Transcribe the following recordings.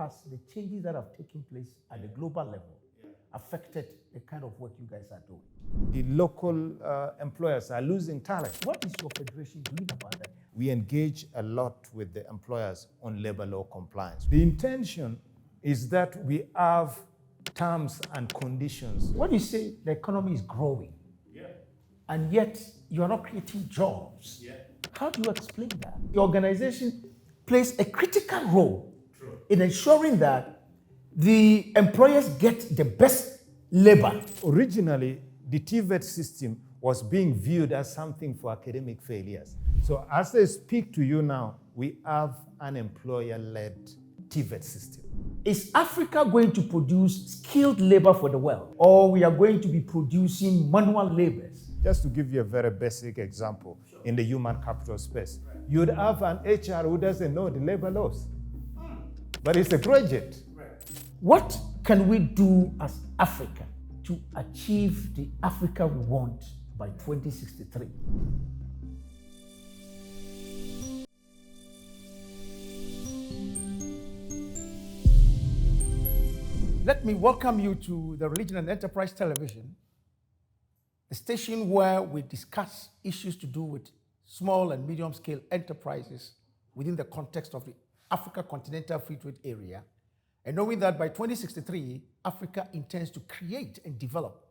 has the changes that have taken place at the global level affected the kind of work you guys are doing? The local employers are losing talent. What is your federation doing about that? We engage a lot with the employers on labor law compliance. The intention is that we have terms and conditions. When you say the economy is growing, and yet you are not creating jobs, how do you explain that? The organization plays a critical role in ensuring that the employers get the best labor. Originally, the TVET system was being viewed as something for academic failures. So as I speak to you now, we have an employer-led TVET system. Is Africa going to produce skilled labor for the world, or we are going to be producing manual labors? Just to give you a very basic example, in the human capital space, you'd have an HR who doesn't know the labor laws, but it's a graduate. What can we do as Africa to achieve the Africa we want by 2063? Let me welcome you to the Religion and Enterprise Television, a station where we discuss issues to do with small and medium-scale enterprises within the context of the Africa Continental Free Trade Area, and knowing that by 2063, Africa intends to create and develop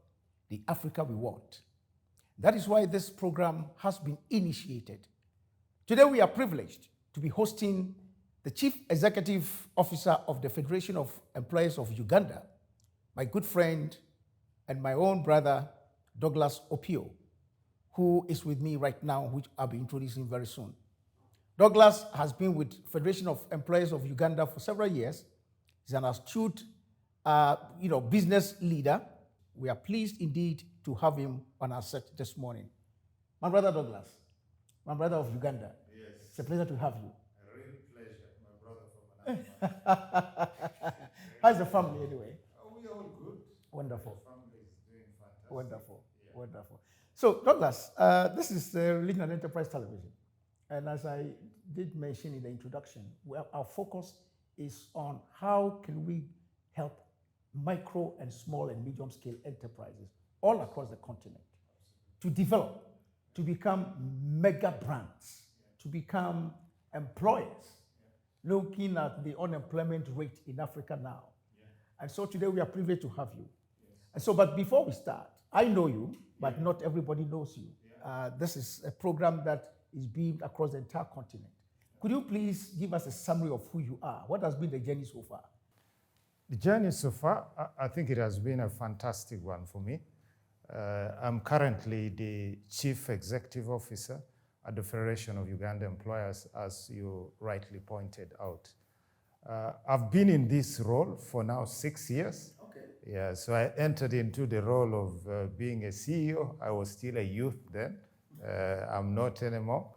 the Africa we want. That is why this program has been initiated. Today, we are privileged to be hosting the Chief Executive Officer of the Federation of Employers of Uganda, my good friend and my own brother, Douglas Opio, who is with me right now, which I'll be introducing very soon. Douglas has been with Federation of Employers of Uganda for several years. He's an astute business leader. We are pleased indeed to have him on our set this morning. My brother Douglas, my brother of Uganda. Yes. It's a pleasure to have you. A real pleasure, my brother from another. How's the family anyway? Oh, we are all good. Wonderful. The family is doing fantastic. Wonderful. Yeah. Wonderful. So, Douglas, this is Religion and Enterprise Television. And as I did mention in the introduction, our focus is on how can we help micro and small and medium scale enterprises all across the continent to develop, to become mega brands, to become employers, looking at the unemployment rate in Africa now. And so today we are privileged to have you. And so, but before we start, I know you, but not everybody knows you. This is a program that is beamed across the entire continent. Could you please give us a summary of who you are? What has been the journey so far? The journey so far, I think it has been a fantastic one for me. I'm currently the Chief Executive Officer at the Federation of Uganda Employers, as you rightly pointed out. I've been in this role for now 6 years. Okay. Yeah, so I entered into the role of being a CEO. I was still a youth then. I'm not anymore.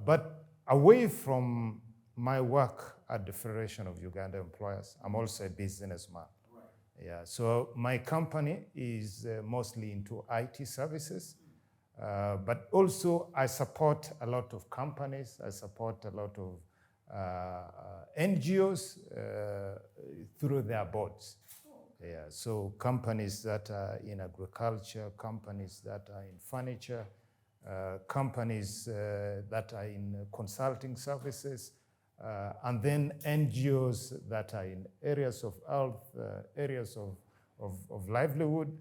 But away from my work at the Federation of Uganda Employers, I'm also a businessman. Right. Yeah, so my company is mostly into IT services, but also I support a lot of companies. I support a lot of NGOs through their boards. Yeah, so companies that are in agriculture, companies that are in furniture, companies that are in consulting services, and then NGOs that are in areas of health, areas of livelihood.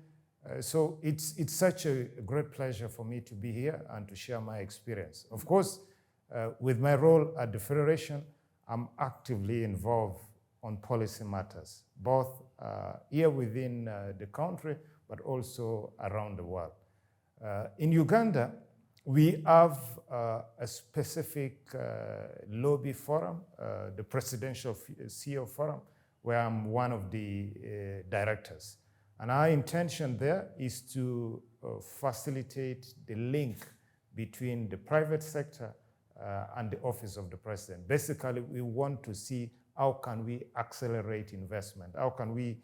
So it's such a great pleasure for me to be here and to share my experience. Of course, with my role at the Federation, I'm actively involved on policy matters, both here within the country, but also around the world. In Uganda, we have a specific lobby forum, the Presidential CEO Forum, where I'm one of the directors. And our intention there is to facilitate the link between the private sector and the Office of the President. Basically, we want to see how can we accelerate investment, how can we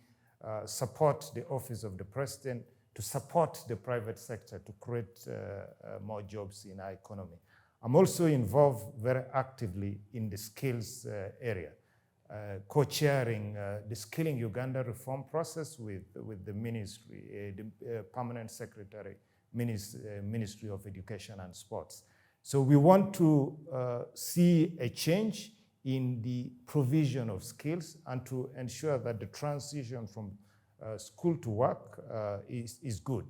support the Office of the President to support the private sector to create more jobs in our economy. I'm also involved very actively in the skills area. co-chairing the Skilling Uganda reform process with the ministry, the permanent secretary, Ministry of Education and Sports. So we want to see a change in the provision of skills and to ensure that the transition from school to work is good.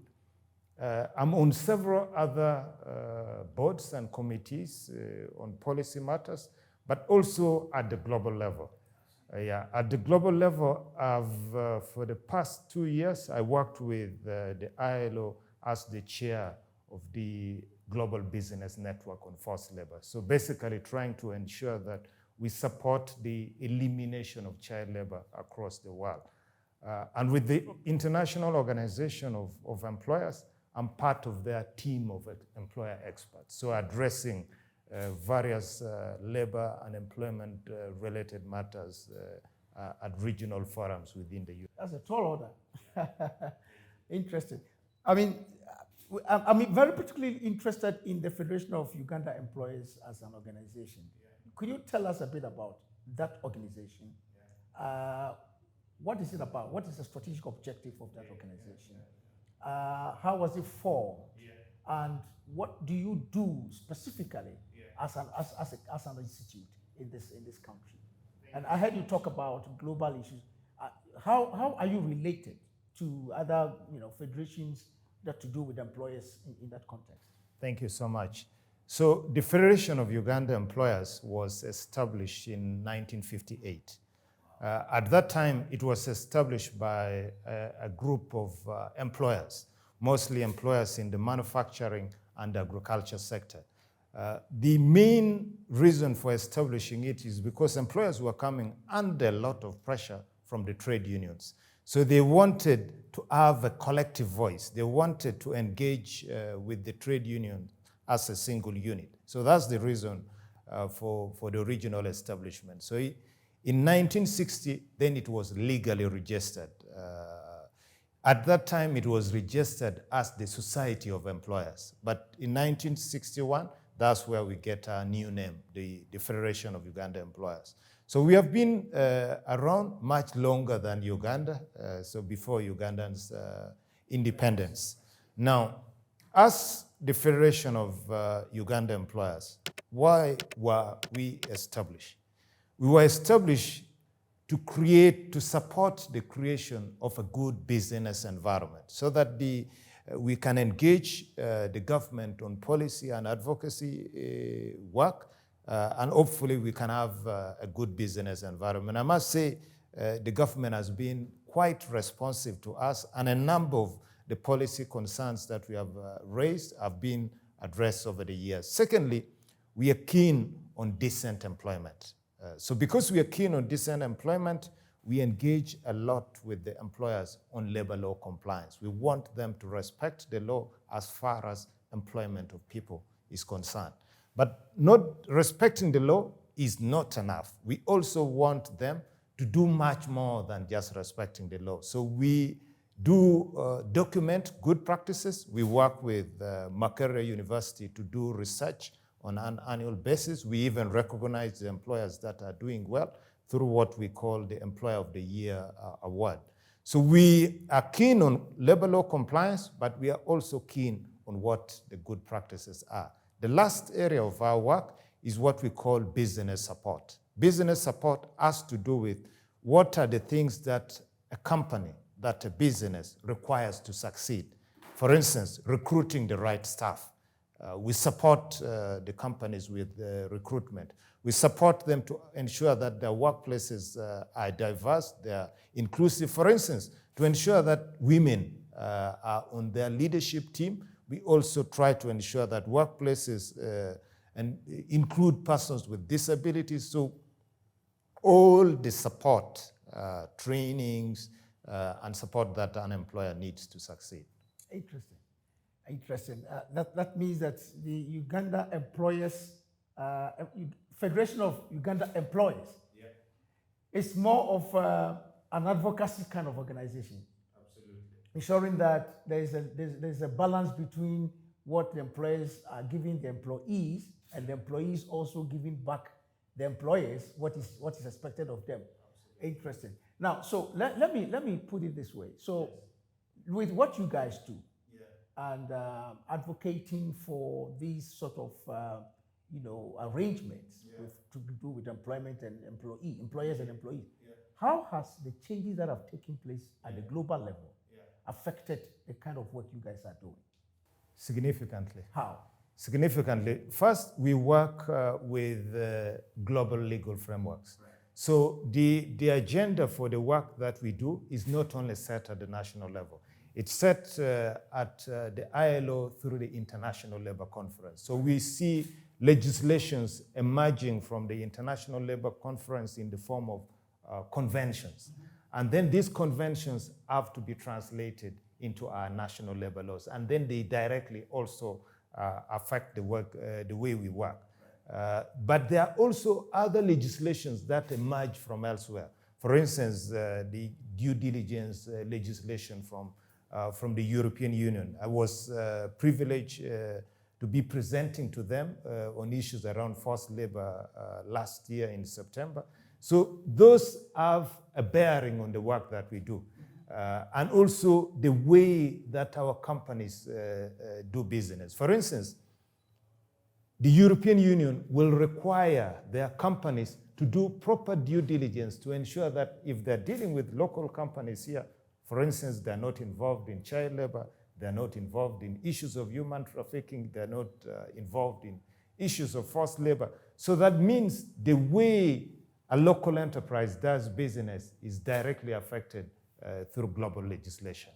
I'm on several other boards and committees on policy matters, but also at the global level. At the global level, for the past 2 years, I worked with the ILO as the chair of the Global Business Network on Forced Labor. So basically trying to ensure that we support the elimination of child labor across the world. And with the International Organization of Employers, I'm part of their team of employer experts. So addressing various labor and employment related matters at regional forums within the UN. That's a tall order. Interesting. I mean, I'm very particularly interested in the Federation of Uganda Employers as an organization. Could you tell us a bit about that organization? What is it about? What is the strategic objective of that organization? How was it formed? And what do you do specifically as an institute in this country? And I heard you talk about global issues. How are you related to other federations that to do with employers in that context? Thank you so much. So the Federation of Uganda Employers was established in 1958. At that time, it was established by a group of employers, mostly employers in the manufacturing and agriculture sector. The main reason for establishing it is because employers were coming under a lot of pressure from the trade unions. So they wanted to have a collective voice. They wanted to engage with the trade union as a single unit. So that's the reason for the original establishment. So in 1960, then it was legally registered. At that time, it was registered as the Society of Employers. But in 1961, that's where we get our new name, the Federation of Uganda Employers. So we have been around much longer than Uganda, so before Uganda's independence. Now, as the Federation of Uganda Employers, why were we established? We were established to support the creation of a good business environment so that we can engage the government on policy and advocacy work, and hopefully we can have a good business environment. I must say the government has been quite responsive to us, and a number of the policy concerns that we have raised have been addressed over the years. Secondly, we are keen on decent employment. So because we are keen on decent employment, we engage a lot with the employers on labor law compliance. We want them to respect the law as far as employment of people is concerned. But not respecting the law is not enough. We also want them to do much more than just respecting the law. So we do document good practices. We work with Makerere University to do research on an annual basis. We even recognize the employers that are doing well through what we call the Employer of the Year award. So we are keen on labor law compliance, but we are also keen on what the good practices are. The last area of our work is what we call business support. Business support has to do with what are the things that a company, that a business requires to succeed. For instance, recruiting the right staff. We support the companies with recruitment. We support them to ensure that their workplaces are diverse, they're inclusive. For instance, to ensure that women are on their leadership team, we also try to ensure that workplaces and include persons with disabilities. So all the support, trainings, and support that an employer needs to succeed. Interesting. Interesting. That means that the Uganda Employers, Federation of Uganda Employers, is more of an advocacy kind of organization. Absolutely. Ensuring that there's a balance between what the employers are giving the employees and the employees also giving back the employers what is expected of them. Interesting. Now, so let me put it this way. So, with what you guys do, and advocating for these sort of arrangements to do with employment and employers and employees, how has the changes that have taken place at the global level affected the kind of work you guys are doing? Significantly. How? Significantly. First, we work with global legal frameworks. Right. So the agenda for the work that we do is not only set at the national level. It's set at the ILO through the International Labour Conference. So we see legislations emerging from the International Labour Conference in the form of conventions. And then these conventions have to be translated into our national labor laws. And then they directly also affect the work, the way we work. But there are also other legislations that emerge from elsewhere. For instance, the due diligence legislation from the European Union. I was privileged to be presenting to them on issues around forced labor last year in September. So those have a bearing on the work that we do. And also the way that our companies do business. For instance, the European Union will require their companies to do proper due diligence to ensure that if they're dealing with local companies here, for instance, they're not involved in child labor, they're not involved in issues of human trafficking, they're not involved in issues of forced labor. So that means the way a local enterprise does business is directly affected through global legislation.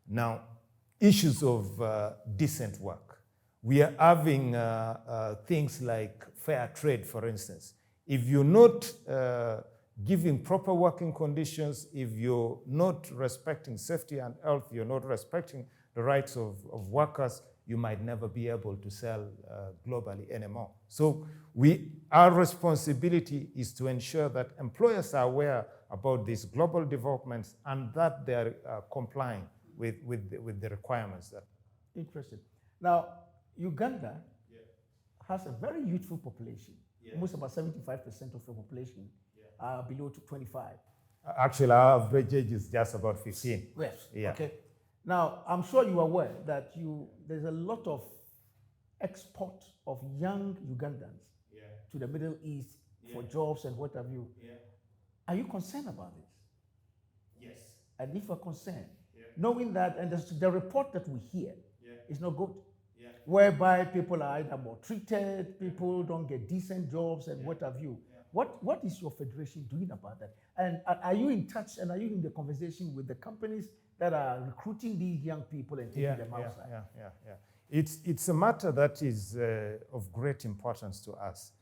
Now, issues of decent work. We are having things like fair trade, for instance. If you're not giving proper working conditions, if you're not respecting safety and health, you're not respecting the rights of workers, you might never be able to sell globally anymore. So our responsibility is to ensure that employers are aware about these global developments and that they're complying with the requirements. Interesting. Now, Uganda has a very youthful population. Almost about 75% of the population are below 25. Actually, our average age is just about 15. Yes. Yeah. Okay. Now, I'm sure you are aware that there's a lot of export of young Ugandans to the Middle East for jobs and what have you. Are you concerned about this? Yes. And if you're concerned, knowing that, and the report that we hear is not good, whereby people are either more treated, people don't get decent jobs and what have you. What is your federation doing about that? And are you in touch and are you in the conversation with the companies that are recruiting these young people and taking them outside? It's a matter that is of great importance to us.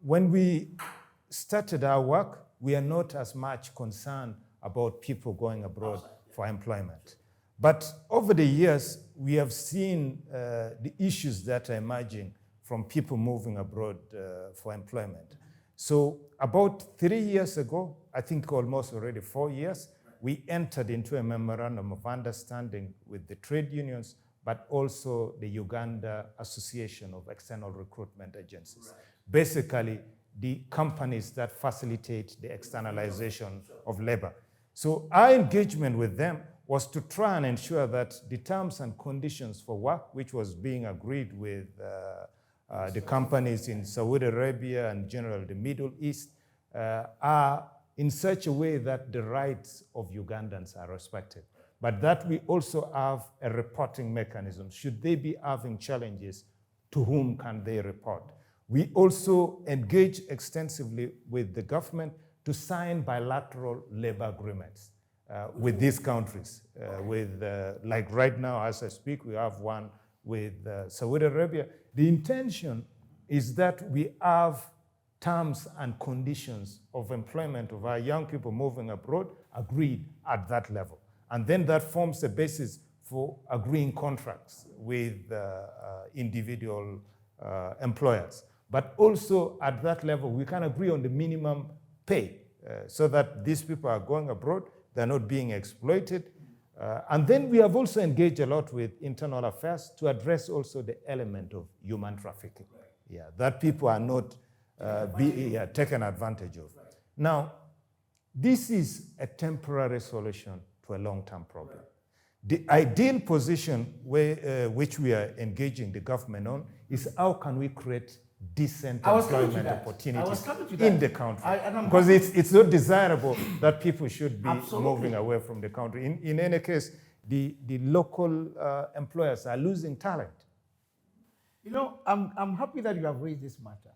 When we started our work, we are not as much concerned about people going abroad for employment. But over the years, we have seen the issues that are emerging from people moving abroad for employment. So about 3 years ago, I think almost already 4 years, we entered into a memorandum of understanding with the trade unions, but also the Uganda Association of External Recruitment Agencies. Basically, the companies that facilitate the externalization of labor. So our engagement with them was to try and ensure that the terms and conditions for work, which was being agreed with the companies in Saudi Arabia and generally the Middle East, are in such a way that the rights of Ugandans are respected. But that we also have a reporting mechanism. Should they be having challenges, to whom can they report? We also engage extensively with the government to sign bilateral labor agreements with these countries. Like right now, as I speak, we have one with Saudi Arabia. The intention is that we have terms and conditions of employment of our young people moving abroad agreed at that level. And then that forms the basis for agreeing contracts with individual employers. But also at that level, we can agree on the minimum pay so that these people are going abroad, they're not being exploited. And then we have also engaged a lot with internal affairs to address also the element of human trafficking. That people are not taken advantage of. Right. Now, this is a temporary solution to a long-term problem. Right. The ideal position which we are engaging the government on is how can we create decent employment opportunities in the country. Because it's not desirable that people should be moving away from the country. In any case, the local employers are losing talent. You know, I'm happy that you have raised this matter.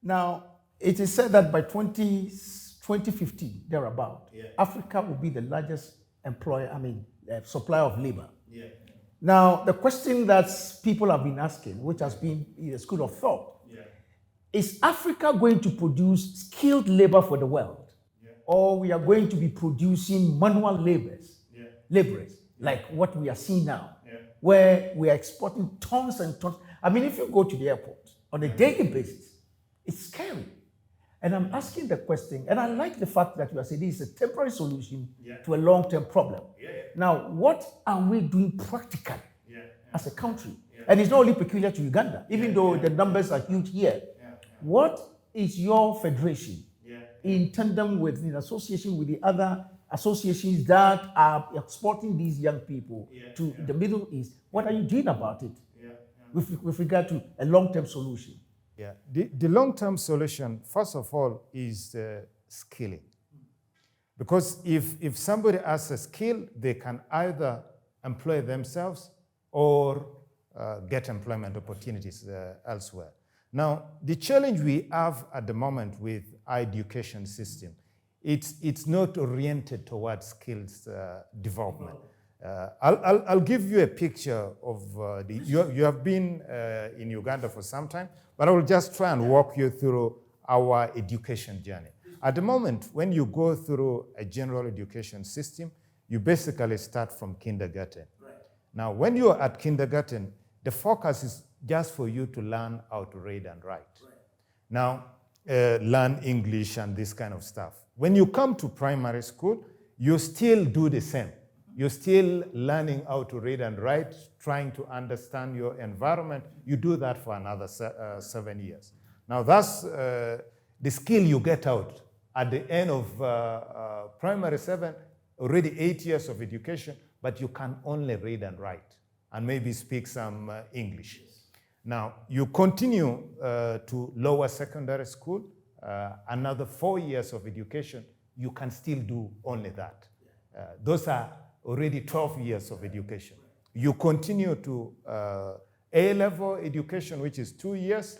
Now, it is said that by 2050, thereabout, Africa will be the largest supplier of labor. Yeah. Now, the question that people have been asking, which has been a school of thought, is Africa going to produce skilled labor for the world? Or we are going to be producing manual laborers, like what we are seeing now, where we are exporting tons and tons. I mean, if you go to the airport on a daily basis, it's scary. And I'm asking the question, and I like the fact that you are saying this is a temporary solution to a long-term problem. Now, what are we doing practically as a country? And it's not only peculiar to Uganda, even though the numbers are huge here. What is your federation in tandem with, in association with the other associations that are exporting these young people to the Middle East? What are you doing about it with regard to a long-term solution? Yeah, the long-term solution, first of all, is skilling. Because if somebody has a skill, they can either employ themselves or get employment opportunities elsewhere. Now, the challenge we have at the moment with our education system, it's not oriented towards skills development. I'll give you a picture of you have been in Uganda for some time, but I will just try and walk you through our education journey. At the moment, when you go through a general education system, you basically start from kindergarten. Right. Now, when you're at kindergarten, the focus is just for you to learn how to read and write. Right. Now, learn English and this kind of stuff. When you come to primary school, you still do the same. You're still learning how to read and write, trying to understand your environment. You do that for another 7 years. Now, that's the skill you get out. At the end of primary 7, already 8 years of education, but you can only read and write and maybe speak some English. Yes. Now, you continue to lower secondary school, another 4 years of education, you can still do only that. Those are already 12 years of education. You continue to A-level education, which is 2 years,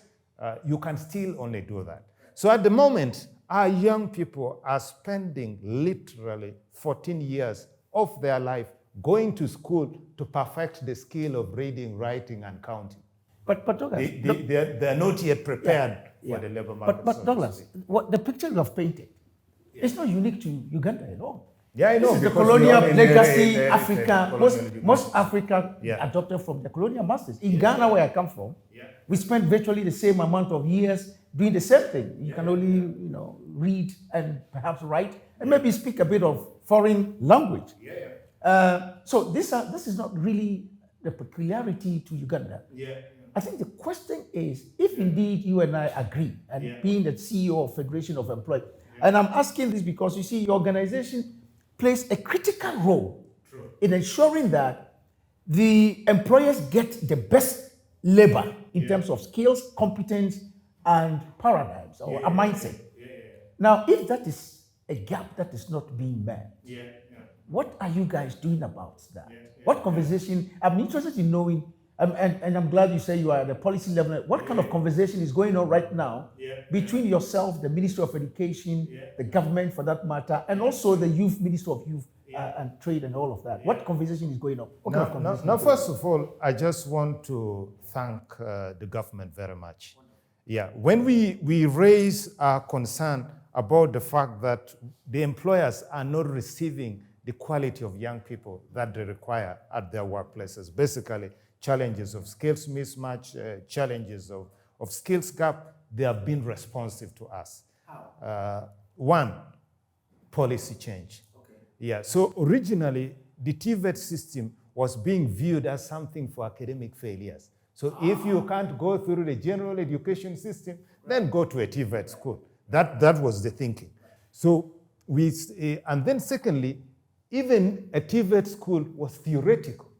you can still only do that. So at the moment, our young people are spending literally 14 years of their life going to school to perfect the skill of reading, writing, and counting. But Douglas, they're not yet prepared for the labor market. But Douglas, what the picture you have painted, it's not unique to Uganda at all. Yeah, I know. This is the colonial legacy Africa. Most Africa adopted from the colonial masters. In Ghana, where I come from, we spent virtually the same amount of years doing the same thing. You can only, read and perhaps write and maybe speak a bit of foreign language. So this is not really the peculiarity to Uganda. I think the question is, if indeed you and I agree, and being the CEO of Federation of Employees, and I'm asking this because you see, your organization plays a critical role in ensuring that the employers get the best labor in terms of skills, competence, and paradigms or a mindset. Now, if that is a gap that is not being met, what are you guys doing about that? What conversation? I'm interested in knowing, and I'm glad you say you are at the policy level. What kind of conversation is going on right now between yourself, the Ministry of Education, the government for that matter, and also the Ministry of Youth and Trade and all of that? What conversation is going on? Now, first of all, I just want to thank the government very much. When we raise our concern about the fact that the employers are not receiving the quality of young people that they require at their workplaces, basically challenges of skills mismatch, challenges of skills gap, they have been responsive to us. How? One, policy change. So originally, the TVET system was being viewed as something for academic failures. So if you can't go through the general education system, then go to a TVET school. That was the thinking. So and then secondly, even a TVET school was theoretical.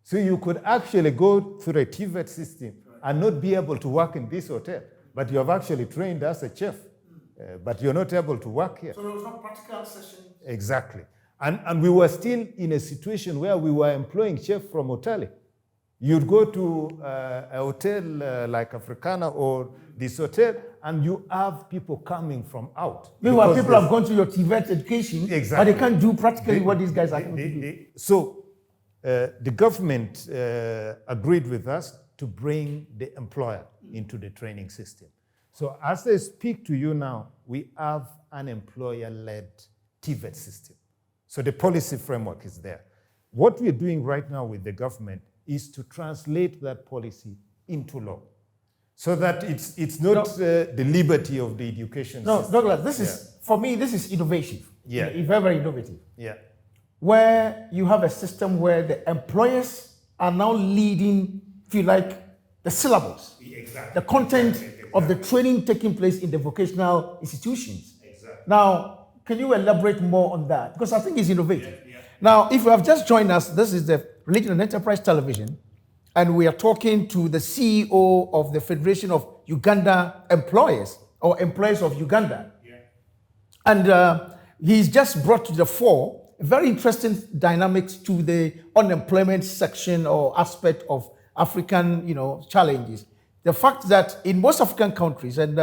So you could actually go through a TVET system and not be able to work in this hotel, but you have actually trained as a chef, but you're not able to work here. So there was no practical session. Exactly. And we were still in a situation where we were employing chefs from hotels. You'd go to a hotel like Africana or this hotel, and you have people coming from out. Meanwhile, people have gone to your TVET education, but they can't do practically what these guys are going to do. So the government agreed with us to bring the employer into the training system. So as I speak to you now, we have an employer-led TVET system. So the policy framework is there. What we're doing right now with the government is to translate that policy into law, so that it's not the liberty of the education system. Douglas, this is, for me, this is innovative. Yeah. It's very, very innovative. Yeah. Where you have a system where the employers are now leading, if you like, the syllabus, Exactly. the content of the training taking place in the vocational institutions. Exactly. Now, can you elaborate more on that? Because I think it's innovative. Now, if you have just joined us, this is the Religion and Enterprise Television, and we are talking to the CEO of the Federation of Uganda Employers, or Employers of Uganda. Yeah. And he's just brought to the fore very interesting dynamics to the unemployment section or aspect of African, challenges. The fact that in most African countries, and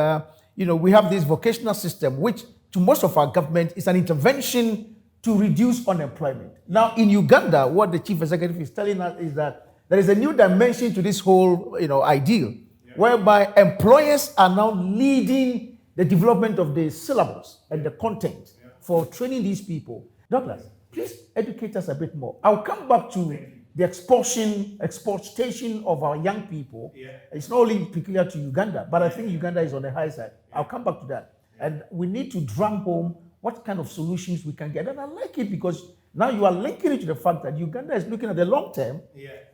we have this vocational system, which to most of our government is an intervention to reduce unemployment. Now, in Uganda, what the chief executive is telling us is that there is a new dimension to this whole, ideal, whereby employers are now leading the development of the syllabus and the content for training these people. Douglas, please educate us a bit more. I'll come back to the exportation of our young people. It's not only peculiar to Uganda, but I think Uganda is on the high side. I'll come back to that. And we need to drum home what kind of solutions we can get. And I like it because now you are linking it to the fact that Uganda is looking at the long term,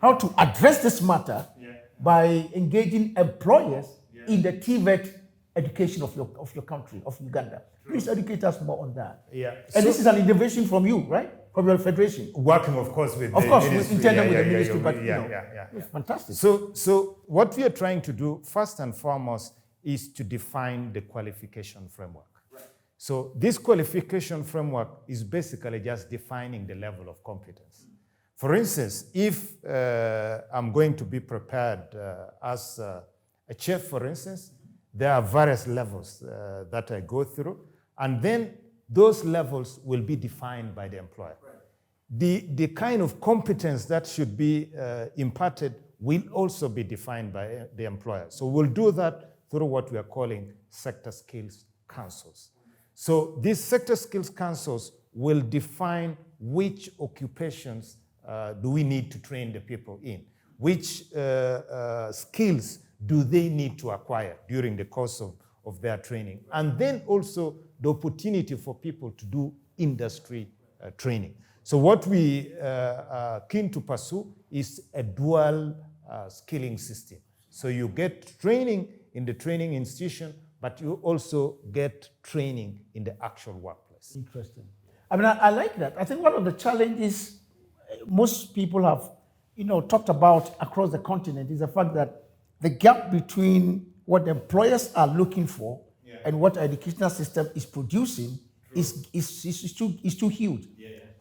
how to address this matter by engaging employers in the TVET education of your country, of Uganda. Please educate us more on that. And this is an innovation from you, right? From your federation. Working, of course, with of the course, ministry. in tandem with the ministry, but it's fantastic. So what we are trying to do, first and foremost, is to define the qualification framework. So this qualification framework is basically just defining the level of competence. For instance, if I'm going to be prepared as a chef, for instance, there are various levels that I go through, and then those levels will be defined by the employer. The kind of competence that should be imparted will also be defined by the employer. So we'll do that through what we are calling sector skills councils. So these sector skills councils will define which occupations do we need to train the people in, which skills do they need to acquire during the course of their training, and then also the opportunity for people to do industry training. So what we are keen to pursue is a dual skilling system. So you get training in the training institution, but you also get training in the actual workplace. Interesting. I mean, I like that. I think one of the challenges most people have, talked about across the continent is the fact that the gap between what employers are looking for and what our educational system is producing is too huge.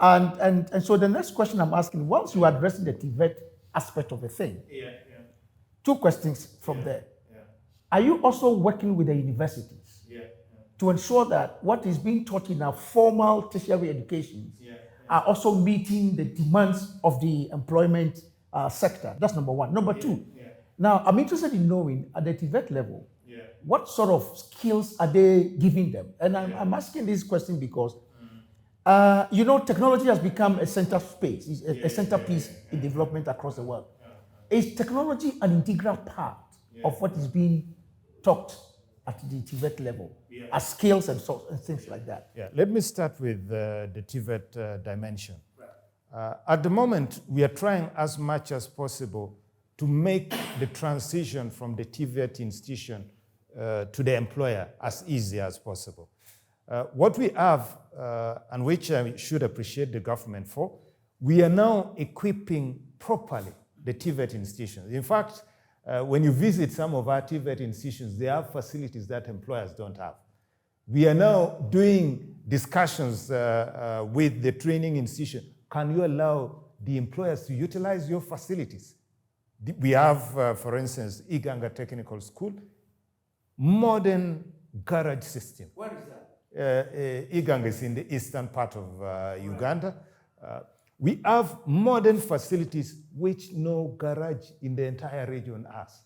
And so the next question I'm asking, once you are addressing the TVET aspect of the thing, two questions from there. Are you also working with the universities to ensure that what is being taught in our formal tertiary education are also meeting the demands of the employment sector? That's number one. Number two, now I'm interested in knowing at the TVET level, what sort of skills are they giving them? And I'm asking this question because, technology has become a center space, a centerpiece in development across the world. Is technology an integral part of what is being taught at the TVET level, as skills and things like that? Let me start with the TVET dimension. At the moment, we are trying as much as possible to make the transition from the TVET institution to the employer as easy as possible. What we have, and which I should appreciate the government for, we are now equipping properly the TVET institutions. In fact, when you visit some of our TVET institutions, they have facilities that employers don't have. We are now doing discussions with the training institution. Can you allow the employers to utilize your facilities? We have, for instance, Uganda Technical School, modern garage system. Where is that? Uganda is in the eastern part of Uganda. We have modern facilities which no garage in the entire region has.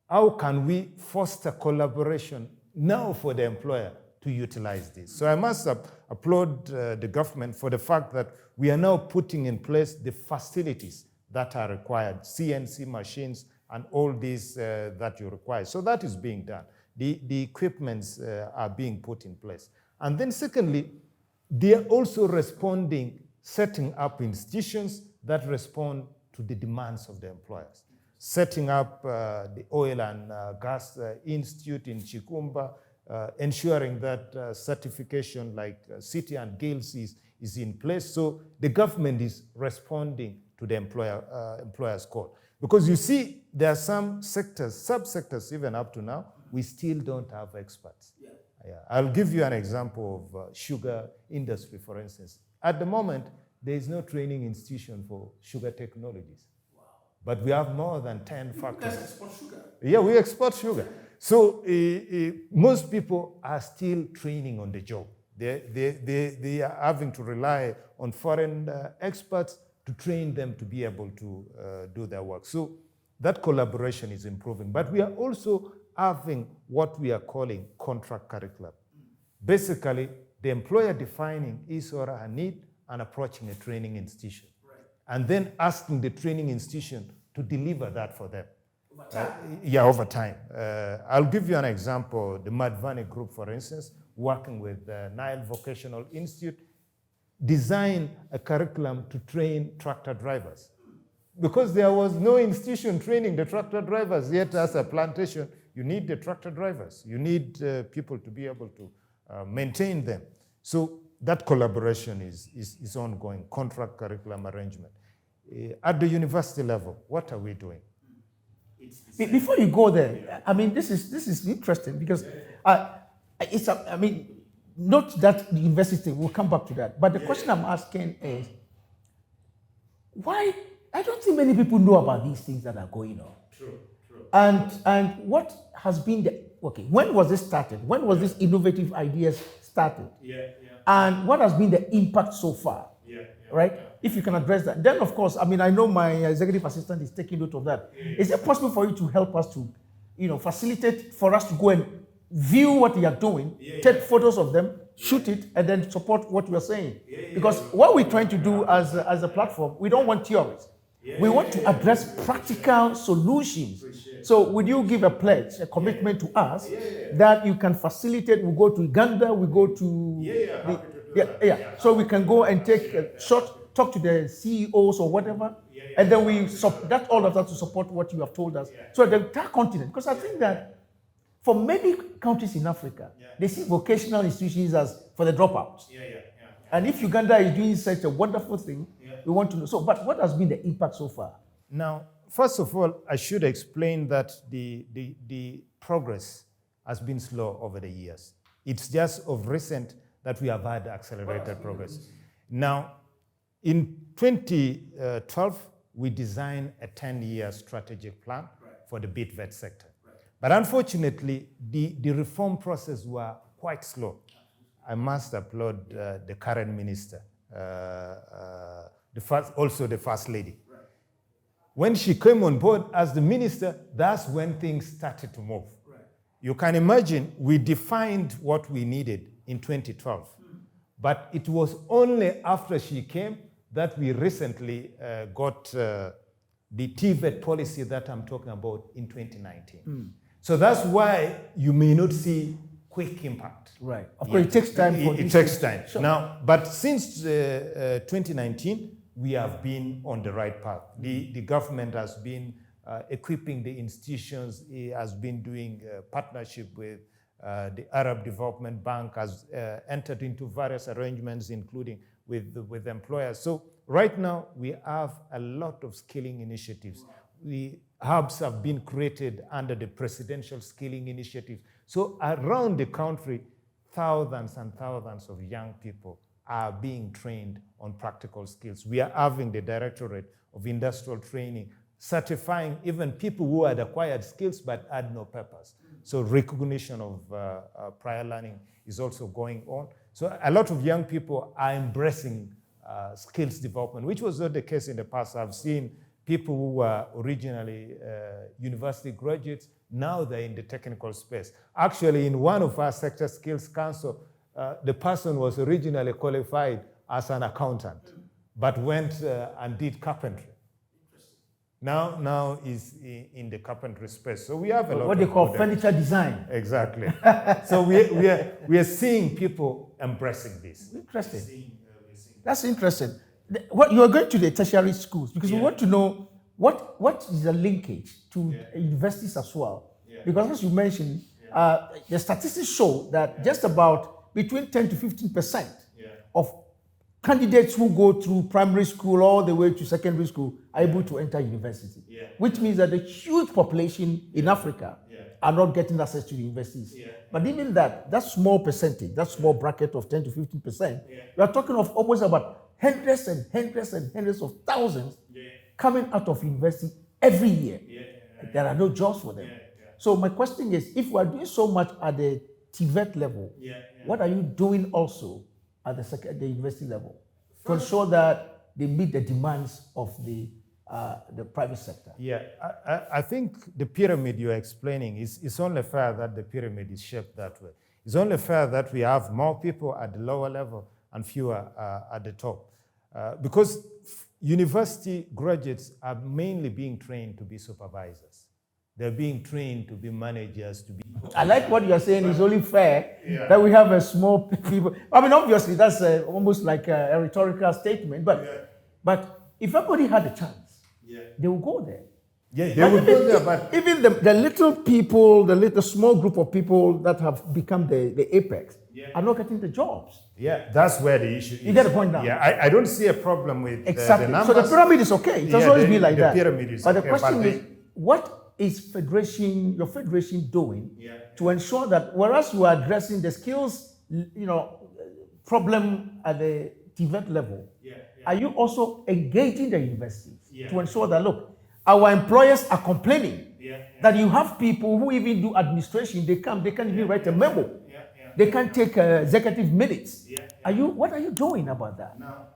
How can we foster collaboration now for the employer to utilize this? So I must applaud the government for the fact that we are now putting in place the facilities that are required, CNC machines and all these that you require. So that is being done. The equipments are being put in place. And then secondly, they are also responding, setting up institutions that respond to the demands of the employers. Setting up the Oil and Gas Institute in Chikumba, ensuring that certification like City and Guilds is in place. So the government is responding to the employer's call. Because you see, there are some sectors, sub-sectors even up to now, we still don't have experts. Yeah. I'll give you an example of sugar industry, for instance. At the moment, there is no training institution for sugar technologies. Wow. But we have more than 10 factories. You guys export sugar? Yeah, we export sugar. So most people are still training on the job. They are having to rely on foreign experts to train them to be able to do their work. So that collaboration is improving. But we are also having what we are calling contract curriculum. Basically, the employer defining his or her need and approaching a training institution. Right. And then asking the training institution to deliver that for them. Over time? Over time. I'll give you an example. The Madvani Group, for instance, working with the Nile Vocational Institute, design a curriculum to train tractor drivers. Because there was no institution training the tractor drivers, yet as a plantation, you need the tractor drivers. You need people to be able to maintain them. So that collaboration is ongoing, contract curriculum arrangement. At the university level, what are we doing? Before you go there, I mean, this is interesting because not that the university, we'll come back to that, but the question I'm asking is, why? I don't think many people know about these things that are going on. True. And what has been when was this started? When was this innovative ideas started? And what has been the impact so far? Right? If you can address that. Then, of course, I mean, I know my executive assistant is taking note of that. Is it possible for you to help us to, facilitate for us to go and view what we are doing, take photos of them, shoot it, and then support what we are saying? Because what we're trying to do as a platform, we don't want theories. We want to address practical solutions. So would you give a pledge, a commitment to us that you can facilitate? We go to Uganda, we go to so we can go and take a short talk to the CEOs or whatever, and then we all of that to support what you have told us. So the entire continent, because I think that for many countries in Africa, they see vocational institutions as for the dropouts. And if Uganda is doing such a wonderful thing, we want to know. So, but what has been the impact so far? Now, first of all, I should explain that the progress has been slow over the years. It's just of recent that we have had accelerated progress. Now, in 2012, we designed a 10-year strategic plan for the BITVET sector. But unfortunately, the reform process were quite slow. I must applaud the current minister, also the first lady. Right. When she came on board as the minister, that's when things started to move. Right. You can imagine we defined what we needed in 2012, but it was only after she came that we recently got the TVET policy that I'm talking about in 2019. So that's why you may not see quick impact. Right. Of course, it takes time. It takes time. Sure. Now, but since 2019, we have been on the right path. The government has been equipping the institutions. He has been doing partnership with the Arab Development Bank, has entered into various arrangements, including with employers. So right now, we have a lot of skilling initiatives. The hubs have been created under the Presidential Skilling Initiative. So around the country, thousands and thousands of young people are being trained on practical skills. We are having the Directorate of Industrial Training certifying even people who had acquired skills but had no purpose. So recognition of prior learning is also going on. So a lot of young people are embracing skills development, which was not the case in the past. I've seen people who were originally university graduates, now they're in the technical space. Actually, in one of our sector skills council, the person was originally qualified as an accountant, but went and did carpentry. Now is in the carpentry space. So we have a lot what they call furniture design. Exactly. So we are seeing people embracing this. Interesting. That's interesting. What you are going to the tertiary schools because we want to know what is the linkage to universities as well. Because as you mentioned, the statistics show that just about between 10 to 15% of candidates who go through primary school all the way to secondary school are able to enter university, which means that the huge population in Africa are not getting access to the universities. But even that small percentage, that small bracket of 10 to 15%, we are talking of almost about hundreds and hundreds and hundreds of thousands coming out of university every year. There are no jobs for them. So my question is, if we are doing so much at the TVET level, what are you doing also at the university level to ensure that they meet the demands of the private sector? I think the pyramid you're explaining is only fair that the pyramid is shaped that way. It's only fair that we have more people at the lower level and fewer at the top. Because university graduates are mainly being trained to be supervisors. They're being trained to be managers, to be... I like what you're saying. It's only fair that we have a small people. I mean, obviously, that's almost like a rhetorical statement. But if everybody had a chance, they will go there. They would go there, but... Even the little people, the small group of people that have become the apex are not getting the jobs. That's where the issue is. You get the point now? I don't see a problem with exactly. the numbers. So the pyramid is okay. It has always been like that. The pyramid is but okay. The question is, what is your federation doing to ensure that whereas you are addressing the skills, problem at the TVET level, are you also engaging the universities to ensure that, look, our employers are complaining that you have people who even do administration, they can't even write a memo. They can't take executive minutes. What are you doing about that? Now,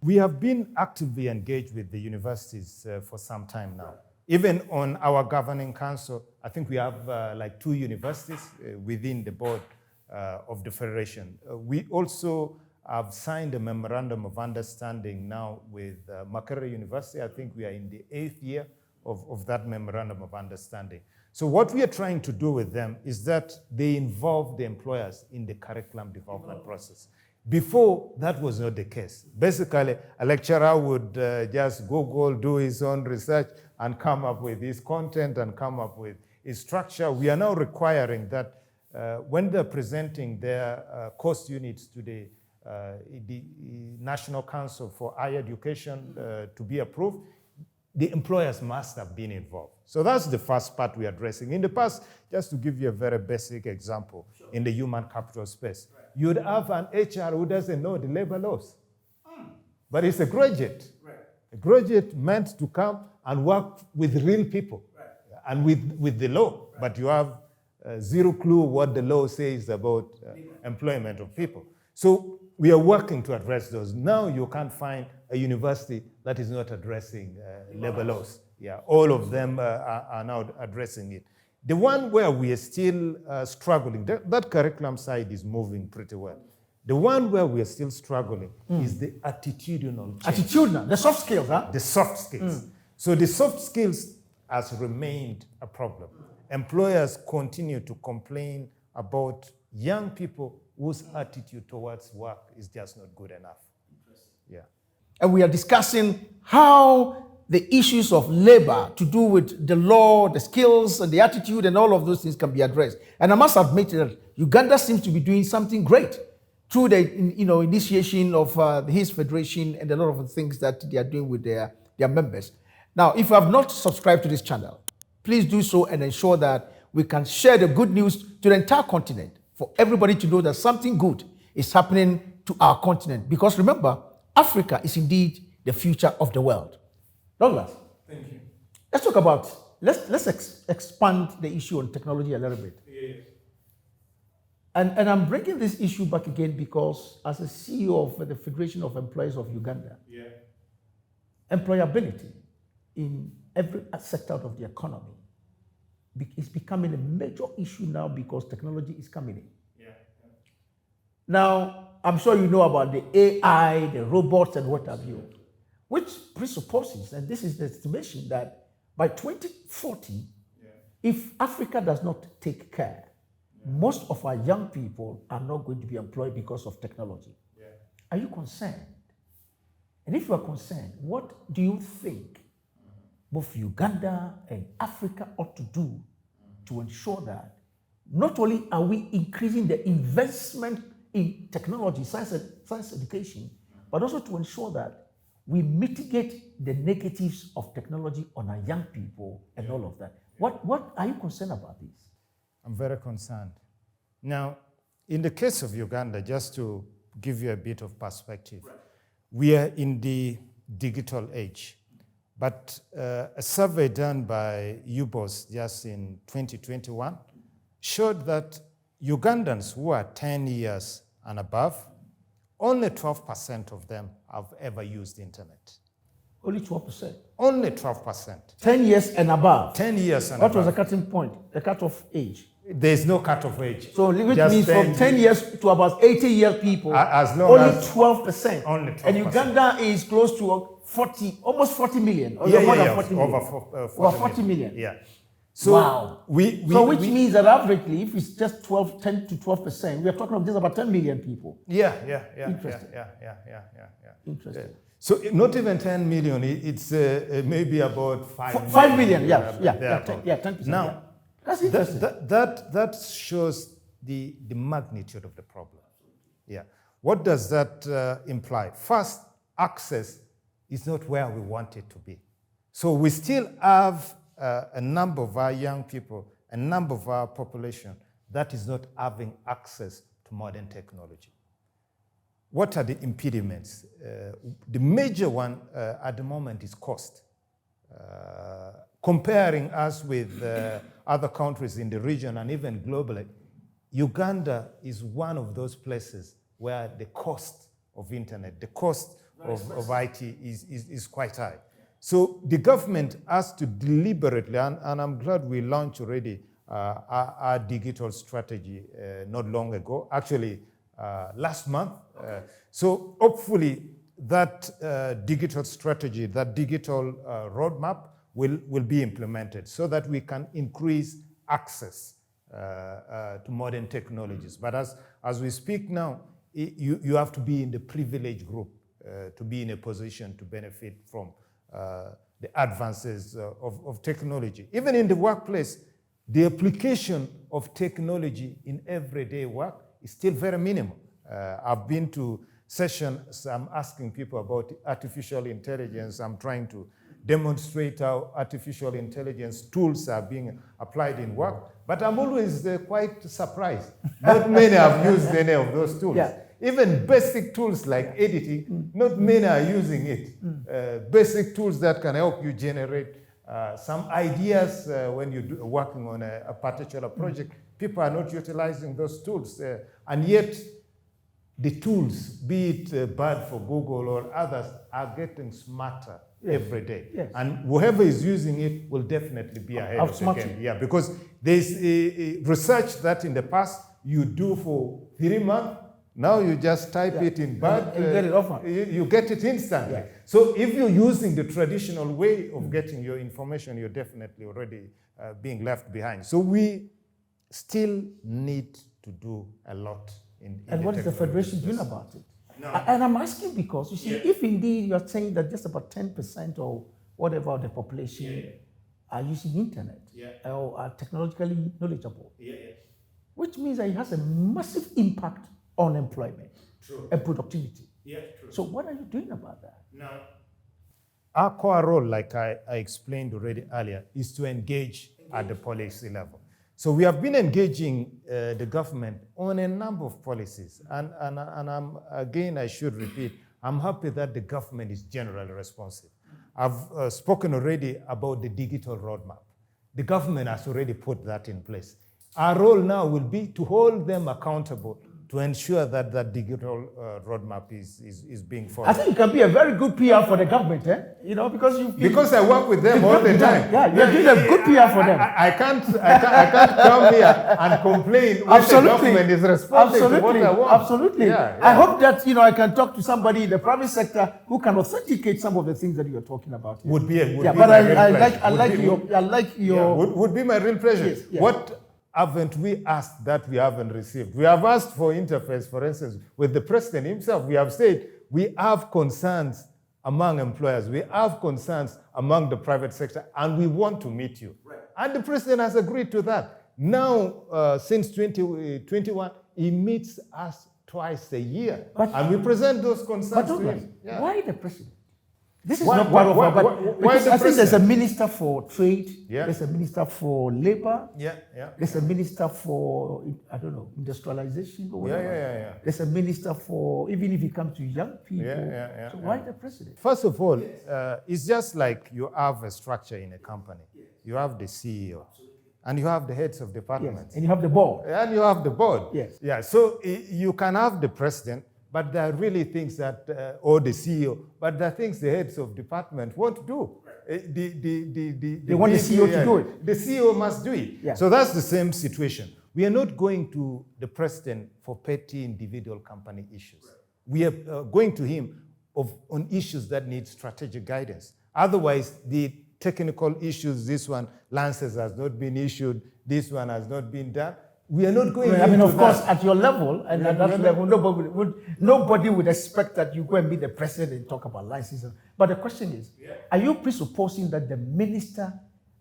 we have been actively engaged with the universities for some time now. Even on our governing council, I think we have like 2 universities within the board of the federation. We also have signed a memorandum of understanding now with Makerere University. I think we are in the 8th year of that memorandum of understanding. So what we are trying to do with them is that they involve the employers in the curriculum development process. Before, that was not the case. Basically, a lecturer would just Google, do his own research, and come up with his content and come up with his structure. We are now requiring that when they're presenting their course units to the National Council for Higher Education to be approved, the employers must have been involved. So that's the first part we're addressing. In the past, just to give you a very basic example, in the human capital space, you'd have an HR who doesn't know the labor laws, but he's a graduate. A graduate meant to come and work with real people and with the law, but you have zero clue what the law says about employment of people. So we are working to address those. Now you can't find a university that is not addressing labor laws. All of them are now addressing it. The one where we are still struggling, that curriculum side is moving pretty well. The one where we are still struggling is the attitudinal change. Attitudinal, the soft skills, huh? The soft skills. So the soft skills has remained a problem. Employers continue to complain about young people whose attitude towards work is just not good enough. And we are discussing how the issues of labor to do with the law, the skills, and the attitude, and all of those things can be addressed. And I must admit that Uganda seems to be doing something great through the initiation of his federation and a lot of the things that they are doing with their members. Now, if you have not subscribed to this channel, please do so and ensure that we can share the good news to the entire continent for everybody to know that something good is happening to our continent. Because remember, Africa is indeed the future of the world. Douglas. Thank you. Let's talk about, let's expand the issue on technology a little bit. Yeah. And I'm bringing this issue back again because as a CEO of the Federation of Employees of Uganda, employability in every sector of the economy is becoming a major issue now because technology is coming in. Now, I'm sure you know about the AI, the robots, and what have you, which presupposes, and this is the estimation, that by 2040, if Africa does not take care, most of our young people are not going to be employed because of technology. Are you concerned? And if you are concerned, what do you think both Uganda and Africa ought to do to ensure that not only are we increasing the investment in technology, science education, but also to ensure that we mitigate the negatives of technology on our young people and all of that? What are you concerned about this? I'm very concerned. Now, in the case of Uganda, just to give you a bit of perspective, we are in the digital age. But a survey done by Woes just in 2021 showed that Ugandans who are 10 years and above, only 12% of them have ever used internet. Only 12%? Only 12%. 10 years and above? 10 years and above. What was the cutting point, the cutoff age? There's no cutoff age. So which means from 10 years to about 80 years people, as long only as 12%. Only 12%. And Uganda is close to 40, almost 40 million. Or Yeah, more yeah, than 40 million. Over 40 million. Yeah. So wow. Which means that averagely, if it's just 10 to 12%, we are talking of just about 10 million people. Yeah. Interesting. Yeah. Interesting. So not even 10 million, it's maybe about 5 million, yeah, 10%. Now, yeah. That's interesting. That shows the magnitude of the problem. Yeah. What does that imply? First, access is not where we want it to be. So we still have a number of our young people, a number of our population that is not having access to modern technology. What are the impediments? The major one at the moment is cost. Comparing us with other countries in the region and even globally, Uganda is one of those places where the cost of internet, the cost of IT is quite high. So the government has to deliberately, and I'm glad we launched already our digital strategy not long ago, actually last month. So hopefully that digital strategy, that digital roadmap will be implemented so that we can increase access to modern technologies. But as we speak now, you have to be in the privileged group to be in a position to benefit from the advances of technology. Even in the workplace, the application of technology in everyday work is still very minimal. I've been to sessions, I'm asking people about artificial intelligence. I'm trying to demonstrate how artificial intelligence tools are being applied in work. But I'm always quite surprised. Not many have used any of those tools. Yeah. Even basic tools like editing, not many are using it. Basic tools that can help you generate some ideas when you're working on a particular project. People are not utilizing those tools. And yet, the tools, be it bad for Google or others, are getting smarter every day. Yes. And whoever is using it will definitely be ahead of the game. Yeah, because there's a research that in the past you do for 3 months, now you just type it in bad, you get it often. You get it instantly. Yeah. So if you're using the traditional way of getting your information, you're definitely already being left behind. So we still need to do a lot. And what is the Federation doing about it? No. And I'm asking because, you see, if indeed you are saying that just about 10% or whatever the population are using internet or are technologically knowledgeable. Which means that it has a massive impact on employment and productivity. So what are you doing about that? Now, our core role, like I explained already earlier, is to engage at the policy level. So we have been engaging the government on a number of policies. And again, I should repeat, I'm happy that the government is generally responsive. I've spoken already about the digital roadmap. The government has already put that in place. Our role now will be to hold them accountable to ensure that that digital roadmap is being followed. I think you can be a very good PR for the government, because I work with them all the time. Yeah, you're doing a good PR for them. I can't come here and complain when the government is responding to what I want. Absolutely. I hope that I can talk to somebody in the private sector who can authenticate some of the things that you're talking about. Would be my real pleasure. Yes, yes. What haven't we asked that we haven't received? We have asked for interface, for instance, with the president himself. We have said we have concerns among employers, we have concerns among the private sector, and we want to meet you. Right. And the president has agreed to that. Now, since 2021, he meets us twice a year, and we present those concerns to him. Why the president? This is not part of our, but I think there's a minister for trade, there's a minister for labor, there's a minister for, industrialization or whatever. There's a minister for, even if it comes to young people. So why the president? First of all, it's just like you have a structure in a company. You have the CEO. And you have the heads of departments. Yes. And you have the board. And you have the board. Yes. Yeah, so you can have the president, but there are really things that, or the CEO, but there are things the heads of department won't do. They want the CEO to do it. The CEO must do it. Yeah. So that's the same situation. We are not going to the president for petty individual company issues. We are going to him on issues that need strategic guidance. Otherwise, the technical issues, this one, license has not been issued, this one has not been done. We are not going. Of course, at your level and at that level, nobody would expect that you go and meet the president and talk about licenses. But the question is, are you presupposing that the minister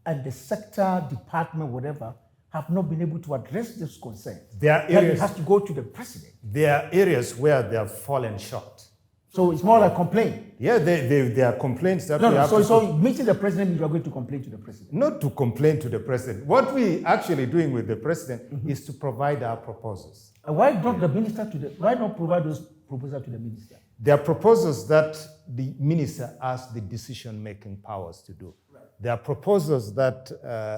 and the sector, department, whatever, have not been able to address this concern? There are areas. It has to go to the president. There are areas where they have fallen short. So it's more like a complaint. Yeah, there are complaints that we have So meeting the president, you are going to complain to the president? Not to complain to the president. What we actually doing with the president is to provide our proposals. And why not the minister why not provide those proposals to the minister? There are proposals that the minister has the decision-making powers to do. Right. There are proposals that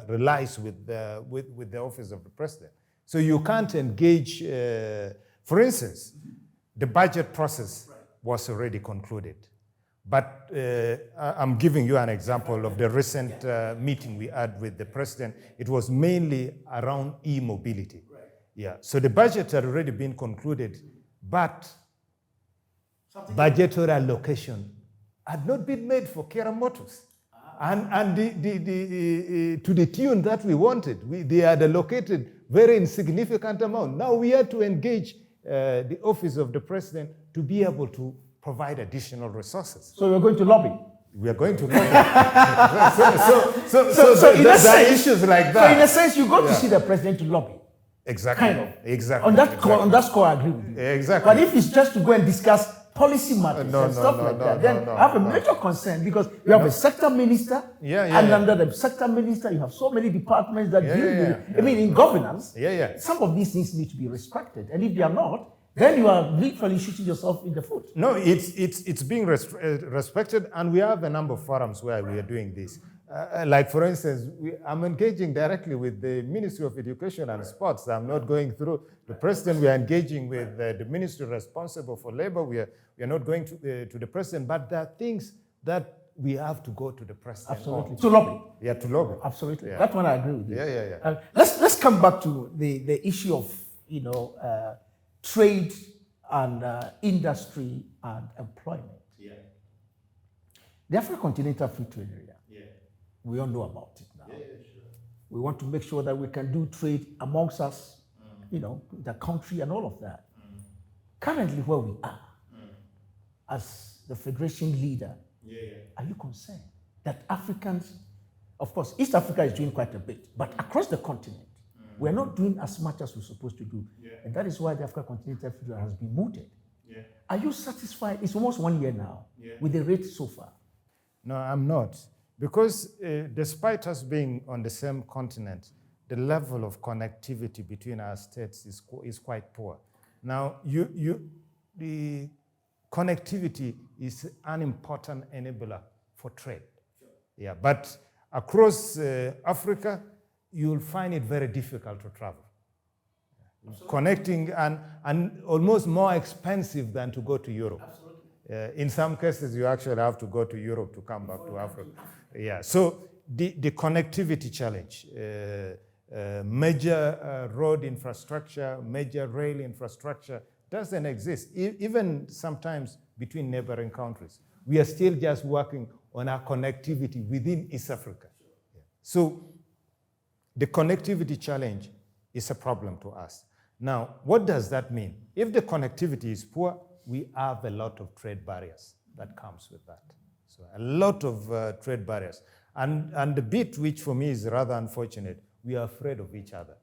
relies with the office of the president. So you can't engage, for instance, the budget process was already concluded. But I'm giving you an example of the recent meeting we had with the president. It was mainly around e-mobility. Right. Yeah. So the budget had already been concluded, but budgetary allocation had not been made for Kera Motors. And to the tune that we wanted, they had allocated very insignificant amount. Now we had to engage the office of the president to be able to provide additional resources. So we're going to lobby? We are going to lobby. So in a sense, there are issues like that. So in a sense, you go to see the president to lobby? Exactly. Kind of. Exactly. On that score, I agree with you. Exactly. But if it's just to go and discuss policy matters and stuff like that, then I have a major concern because you have a sector minister, and under the sector minister, you have so many departments that deal with it. I mean, in governance, some of these things need to be respected. And if they are not, then you are literally shooting yourself in the foot. No, it's being respected, and we have a number of forums where we are doing this. Like, for instance, I'm engaging directly with the Ministry of Education and Sports. I'm not going through the president. We are engaging with the ministry responsible for labor. We are not going to the president, but there are things that we have to go to the president. Absolutely. To lobby. Yeah, to lobby. Absolutely. Yeah. That one I agree with you. Yeah. Let's come back to the issue of trade and industry and employment. Yeah. The African Continental Free Trade Area. We all know about it now. Sure. We want to make sure that we can do trade amongst us, the country and all of that. Currently, where we are, as the federation leader, are you concerned? that Africans, of course, East Africa is doing quite a bit, but across the continent, we're not doing as much as we're supposed to do. And that is why the Africa Continental Federation has been mooted. Are you satisfied? It's almost 1 year now with the rate so far. No, I'm not. Because despite us being on the same continent, the level of connectivity between our states is quite poor. Now, the connectivity is an important enabler for trade. Yeah, but across Africa, you'll find it very difficult to travel. Absolutely. Connecting and almost more expensive than to go to Europe. Absolutely. In some cases, you actually have to go to Europe to come back to Africa. Yeah, so the connectivity challenge, major road infrastructure, major rail infrastructure doesn't exist, even sometimes between neighboring countries. We are still just working on our connectivity within East Africa. Yeah. So the connectivity challenge is a problem to us. Now, what does that mean? If the connectivity is poor, we have a lot of trade barriers that comes with that. So a lot of trade barriers. And the bit which for me is rather unfortunate, we are afraid of each other.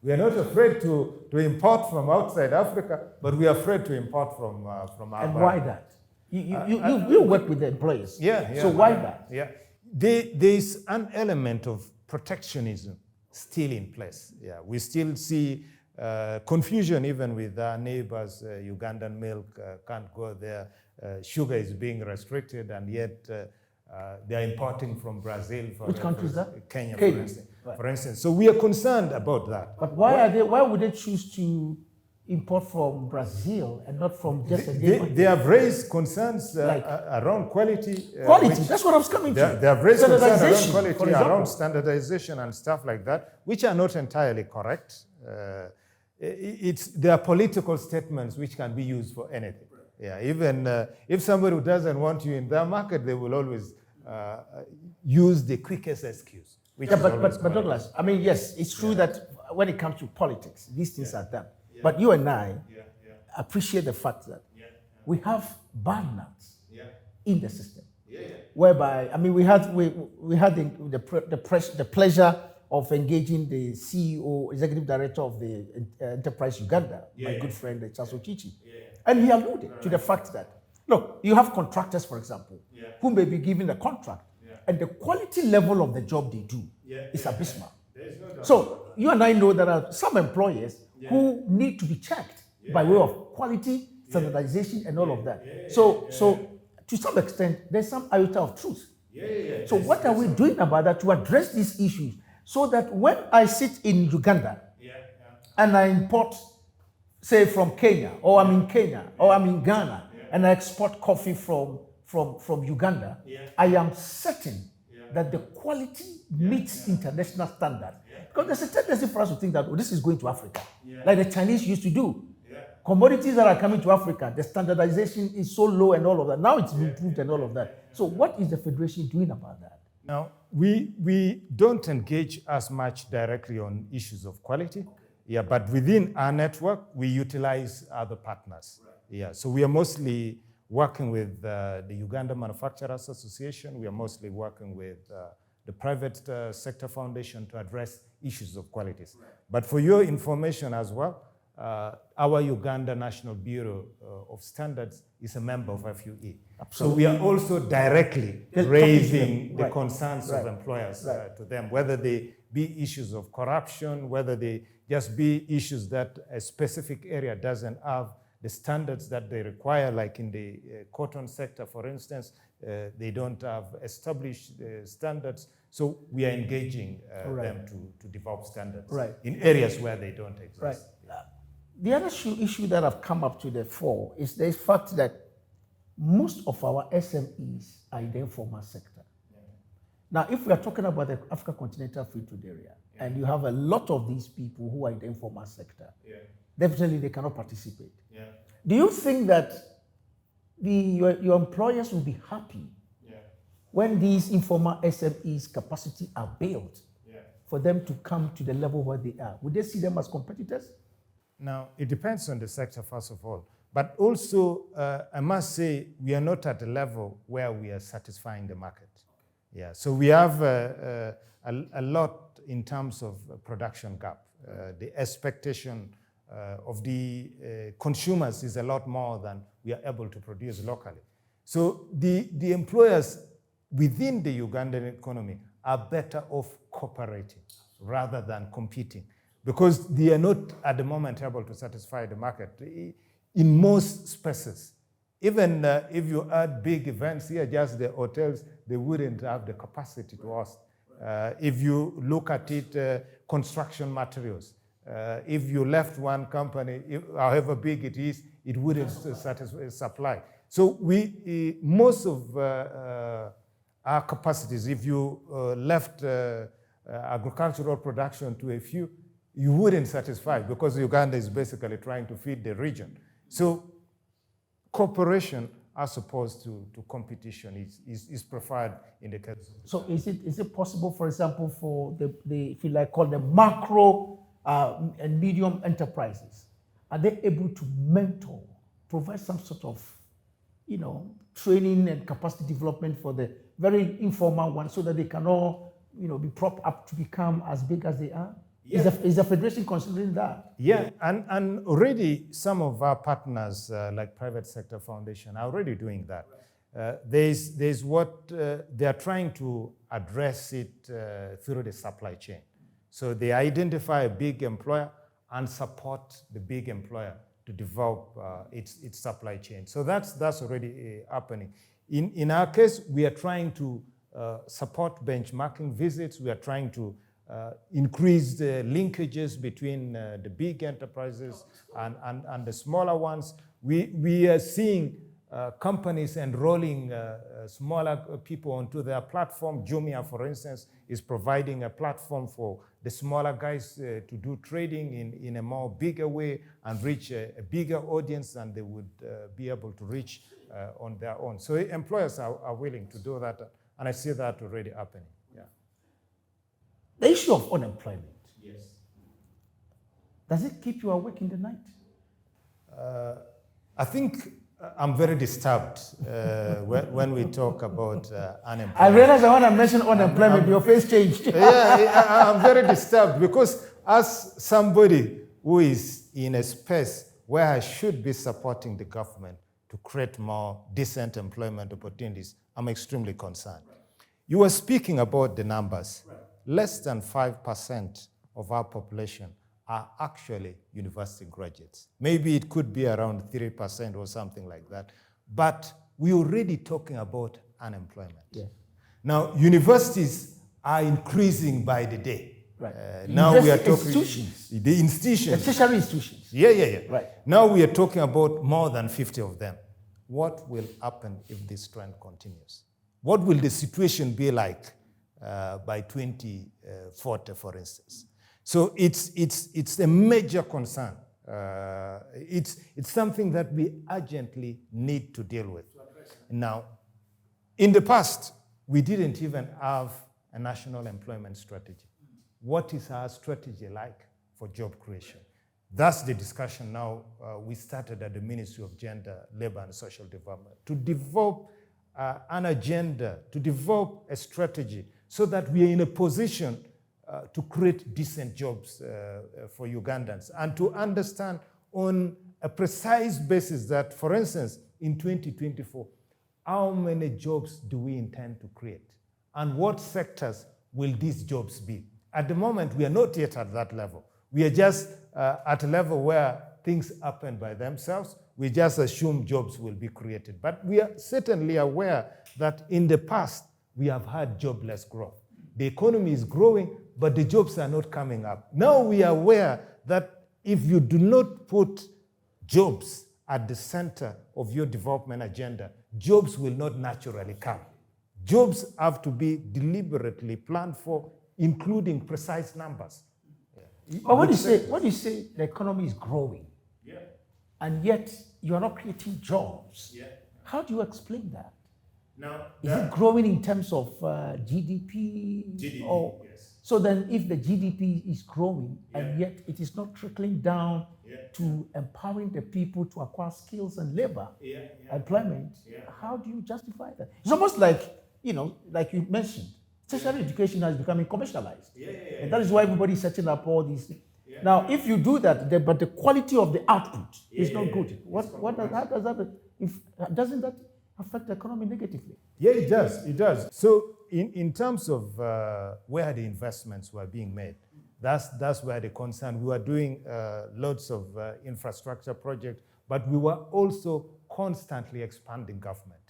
We are not afraid to import from outside Africa, but we are afraid to import from our And why that? You work with the employers. Yeah. So why that? Yeah. There is an element of protectionism still in place. Yeah, we still see confusion even with our neighbors. Ugandan milk can't go there. Sugar is being restricted, and yet they are importing from Brazil. Which country is that? Kenya. For instance. Right. For instance. So we are concerned about that. But why would they choose to import from Brazil and not from just they have raised concerns around quality. Quality, that's what I was coming to. They have raised concerns around quality, around standardization and stuff like that, which are not entirely correct. There are political statements which can be used for anything. Yeah, even if somebody who doesn't want you in their market, they will always use the quickest excuse. But Douglas, I mean, yes, it's true that when it comes to politics, these things are done. But you and I appreciate the fact that we have burnouts in the system, whereby, I mean, we had the pleasure of engaging the CEO, executive director of the Enterprise Uganda, my good friend Charles Ochichi, and he alluded to the fact that, look, you have contractors, for example, who may be given a contract, and the quality level of the job they do is abysmal. So you and I know there are some employers who need to be checked by way of quality, standardization, and all of that. So to some extent, there's some iota of truth. So what are we doing about that to address these issues so that when I sit in Uganda and I import, say, from Kenya, or I'm in Kenya, or I'm in Ghana, and I export coffee from Uganda, I am certain that the quality meets international standards. Because there's a tendency for us to think that, oh, this is going to Africa, like the Chinese used to do. Commodities that are coming to Africa, the standardization is so low and all of that. Now it's improved and all of that. So what is the Federation doing about that? Now, we don't engage as much directly on issues of quality. But within our network, we utilize other partners. So we are mostly working with the Uganda Manufacturers Association. We are mostly working with the private sector foundation to address issues of qualities. But for your information as well, our Uganda National Bureau of Standards is a member of FUE. So we are also directly raising the concerns of employers to them, whether they be issues of corruption, whether they just be issues that a specific area doesn't have the standards that they require, like in the cotton sector, for instance, they don't have established standards. So we are engaging them to develop standards in areas where they don't exist. The other issue that have come up to the fore is the fact that most of our SMEs are in the informal sector. Now, if we are talking about the Africa Continental Free Trade Area, and you have a lot of these people who are in the informal sector, definitely they cannot participate. Do you think that your employers will be happy when these informal SMEs capacity are built for them to come to the level where they are? Would they see them as competitors? Now, it depends on the sector, first of all. But also, I must say, we are not at the level where we are satisfying the market. Yeah, so we have a lot in terms of production gap. The expectation of the consumers is a lot more than we are able to produce locally. So the employers within the Ugandan economy are better off cooperating rather than competing, because they are not at the moment able to satisfy the market in most spaces. Even if you add big events here, just the hotels, they wouldn't have the capacity to host. If you look at it, construction materials, if you left one company, however big it is, it wouldn't satisfy supply. So most of our capacities, if you left agricultural production to a few, you wouldn't satisfy, because Uganda is basically trying to feed the region. So cooperation as opposed to competition is preferred in the case. So is it possible, for example, for the if you like call them macro and medium enterprises, are they able to mentor, provide some sort of, training and capacity development for the very informal ones, so that they can all, be propped up to become as big as they are? Yeah. Is the Federation considering that? Yeah, and already some of our partners, like Private Sector Foundation, are already doing that. There's what they are trying to address it through the supply chain. So they identify a big employer and support the big employer to develop its supply chain. So that's already happening. In our case, we are trying to support benchmarking visits. We are trying to increase the linkages between the big enterprises and the smaller ones. We are seeing companies enrolling smaller people onto their platform. Jumia, for instance, is providing a platform for the smaller guys to do trading in a more bigger way and reach a bigger audience than they would be able to reach on their own. So employers are willing to do that, and I see that already happening. Yeah. The issue of unemployment. Yes. Does it keep you awake in the night? I think I'm very disturbed when we talk about unemployment. I realize when I mention unemployment, your face changed. Yeah, I'm very disturbed, because as somebody who is in a space where I should be supporting the government to create more decent employment opportunities, I'm extremely concerned. You were speaking about the numbers. Right. Less than 5% of our population are actually university graduates. Maybe it could be around 3% or something like that. But we're already talking about unemployment. Yeah. Now, universities are increasing by the day. Right. Now we are talking institutions. The institutions. Tertiary institutions. Yeah. Right. Now we are talking about more than 50 of them. What will happen if this trend continues? What will the situation be like by 2040, for instance? So it's a major concern. It's something that we urgently need to deal with. Now, in the past, we didn't even have a national employment strategy. What is our strategy like for job creation? That's the discussion now we started at the Ministry of Gender, Labor and Social Development, to develop an agenda, to develop a strategy so that we are in a position to create decent jobs for Ugandans, and to understand on a precise basis that, for instance, in 2024, how many jobs do we intend to create? And what sectors will these jobs be? At the moment, we are not yet at that level. We are just at a level where things happen by themselves. We just assume jobs will be created. But we are certainly aware that in the past, we have had jobless growth. The economy is growing, but the jobs are not coming up. Now we are aware that if you do not put jobs at the center of your development agenda, jobs will not naturally come. Jobs have to be deliberately planned for, including precise numbers. But when you say the economy is growing, and yet you are not creating jobs, how do you explain that? Now, is it growing in terms of GDP? GDP, yes. So then if the GDP is growing and yet it is not trickling down to empowering the people to acquire skills and labor, employment, how do you justify that? It's almost like like you mentioned, tertiary education is becoming commercialized. And that is why everybody is setting up all these things. Now, if you do that, but the quality of the output is not good, doesn't that affect the economy negatively? Yeah, it does. It does. So, in terms of where the investments were being made, that's where the concern. We were doing lots of infrastructure projects, but we were also constantly expanding government.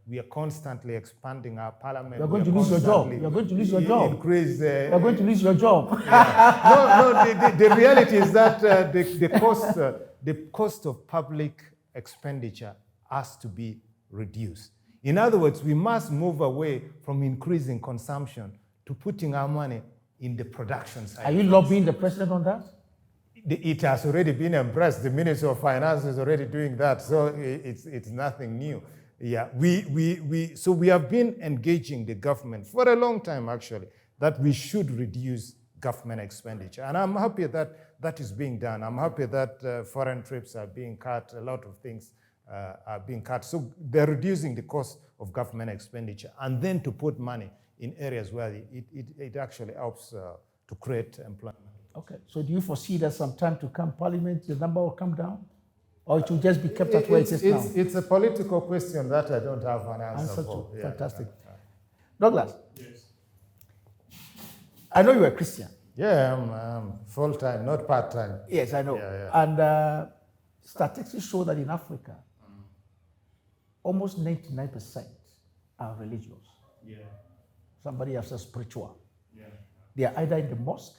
We are constantly expanding our parliament. You're going to lose your job. You're going to lose your job. You're going to lose your job. No, the reality is that the cost of public expenditure has to be reduced. In other words, we must move away from increasing consumption to putting our money in the production side. Are you lobbying the president on that? It has already been embraced. The Minister of Finance is already doing that, so it's nothing new. Yeah, so we have been engaging the government for a long time, actually, that we should reduce government expenditure. And I'm happy that that is being done. I'm happy that foreign trips are being cut, a lot of things are being cut. So they're reducing the cost of government expenditure and then to put money in areas where it actually helps to create employment. Okay, so do you foresee that sometime to come, Parliament, the number will come down? Or it will just be kept at where it is now? It's a political question that I don't have an answer for. Yeah. Fantastic. Douglas? Yes. I know you're a Christian. Yeah, I'm full-time, not part-time. Yes, I know. Yeah. And statistics show that in Africa, almost 99% are religious. Yeah. Somebody else is spiritual. Yeah. They are either in the mosque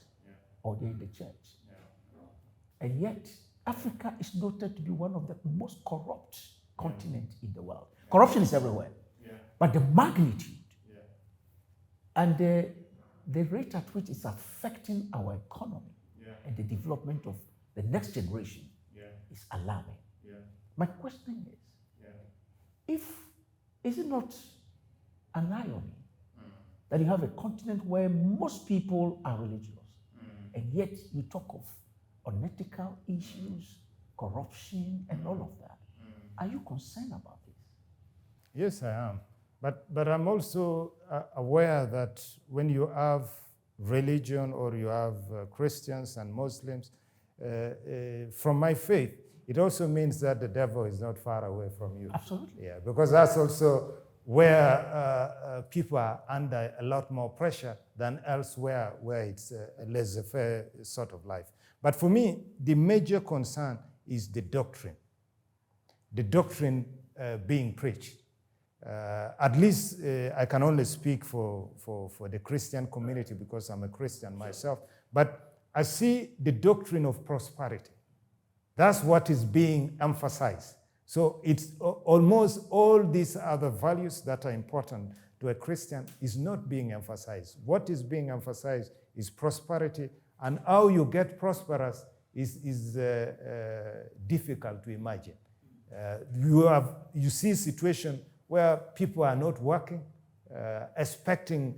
or they're in the church. Yeah. And yet, Africa is noted to be one of the most corrupt continents in the world. Corruption is everywhere. Yeah. But the magnitude and the rate at which it's affecting our economy and the development of the next generation is alarming. Yeah. My question is, is it not an irony that you have a continent where most people are religious, and yet you talk of unethical issues, corruption, and all of that? Are you concerned about this? Yes, I am. But I'm also aware that when you have religion or you have Christians and Muslims, from my faith, it also means that the devil is not far away from you. Absolutely. Yeah, because that's also where people are under a lot more pressure than elsewhere where it's a laissez-faire sort of life. But for me, the major concern is the doctrine being preached. At least I can only speak for the Christian community because I'm a Christian myself, but I see the doctrine of prosperity. That's what is being emphasized. So it's almost all these other values that are important to a Christian is not being emphasized. What is being emphasized is prosperity, and how you get prosperous is difficult to imagine. You see a situation where people are not working, expecting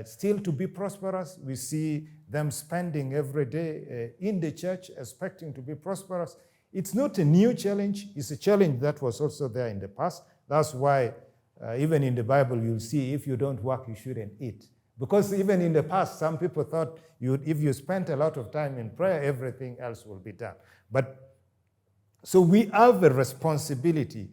still to be prosperous. We see them spending every day in the church, expecting to be prosperous. It's not a new challenge. It's a challenge that was also there in the past. That's why even in the Bible, you'll see if you don't work, you shouldn't eat. Because even in the past, some people thought if you spent a lot of time in prayer, everything else will be done. So we have a responsibility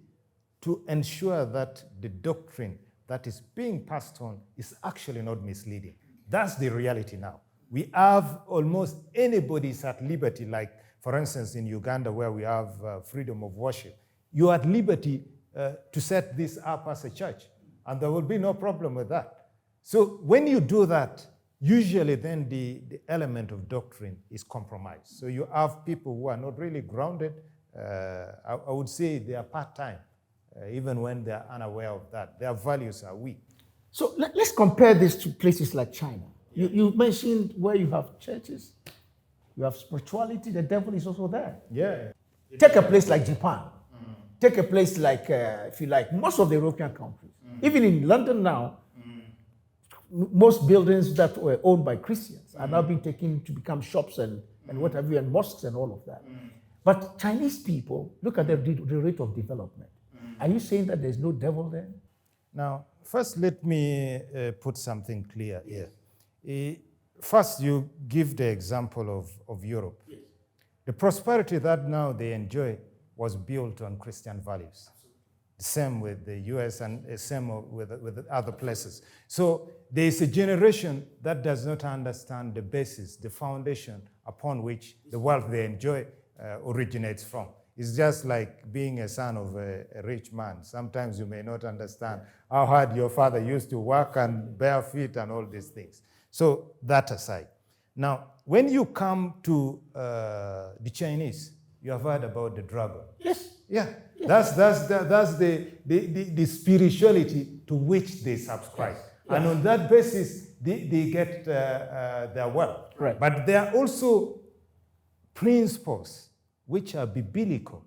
to ensure that the doctrine that is being passed on is actually not misleading. That's the reality now. We have almost anybody's at liberty, like, for instance, in Uganda, where we have freedom of worship. You're at liberty to set this up as a church, and there will be no problem with that. So when you do that, usually then the element of doctrine is compromised. So you have people who are not really grounded. I would say they are part-time. Even when they are unaware of that. Their values are weak. So let's compare this to places like China. You mentioned where you have churches, you have spirituality, the devil is also there. Yeah. Take a place like Japan. Take a place like, if you like, most of the European countries. Even in London now, most buildings that were owned by Christians are now being taken to become shops and what have you, and mosques and all of that. But Chinese people, look at the rate of development. Are you saying that there's no devil there? Now, first, let me put something clear here. First, you give the example of Europe. Yes. The prosperity that now they enjoy was built on Christian values. Same with the US and same with other places. So there is a generation that does not understand the basis, the foundation upon which the wealth they enjoy originates from. It's just like being a son of a rich man. Sometimes you may not understand how hard your father used to work and bare feet and all these things. So that aside. Now, when you come to the Chinese, you have heard about the dragon. Yes. Yeah. Yes. That's the spirituality to which they subscribe. Yes. And on that basis, they get their wealth. Right. But there are also principles which are biblical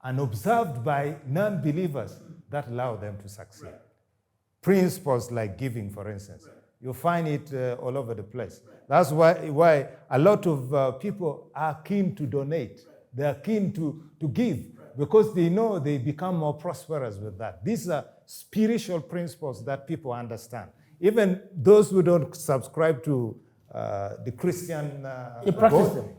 and observed by non-believers that allow them to succeed. Right. Principles like giving, for instance. Right. You find it all over the place. Right. That's why a lot of people are keen to donate. Right. They are keen to give, right, because they know they become more prosperous with that. These are spiritual principles that people understand. Even those who don't subscribe to the Christian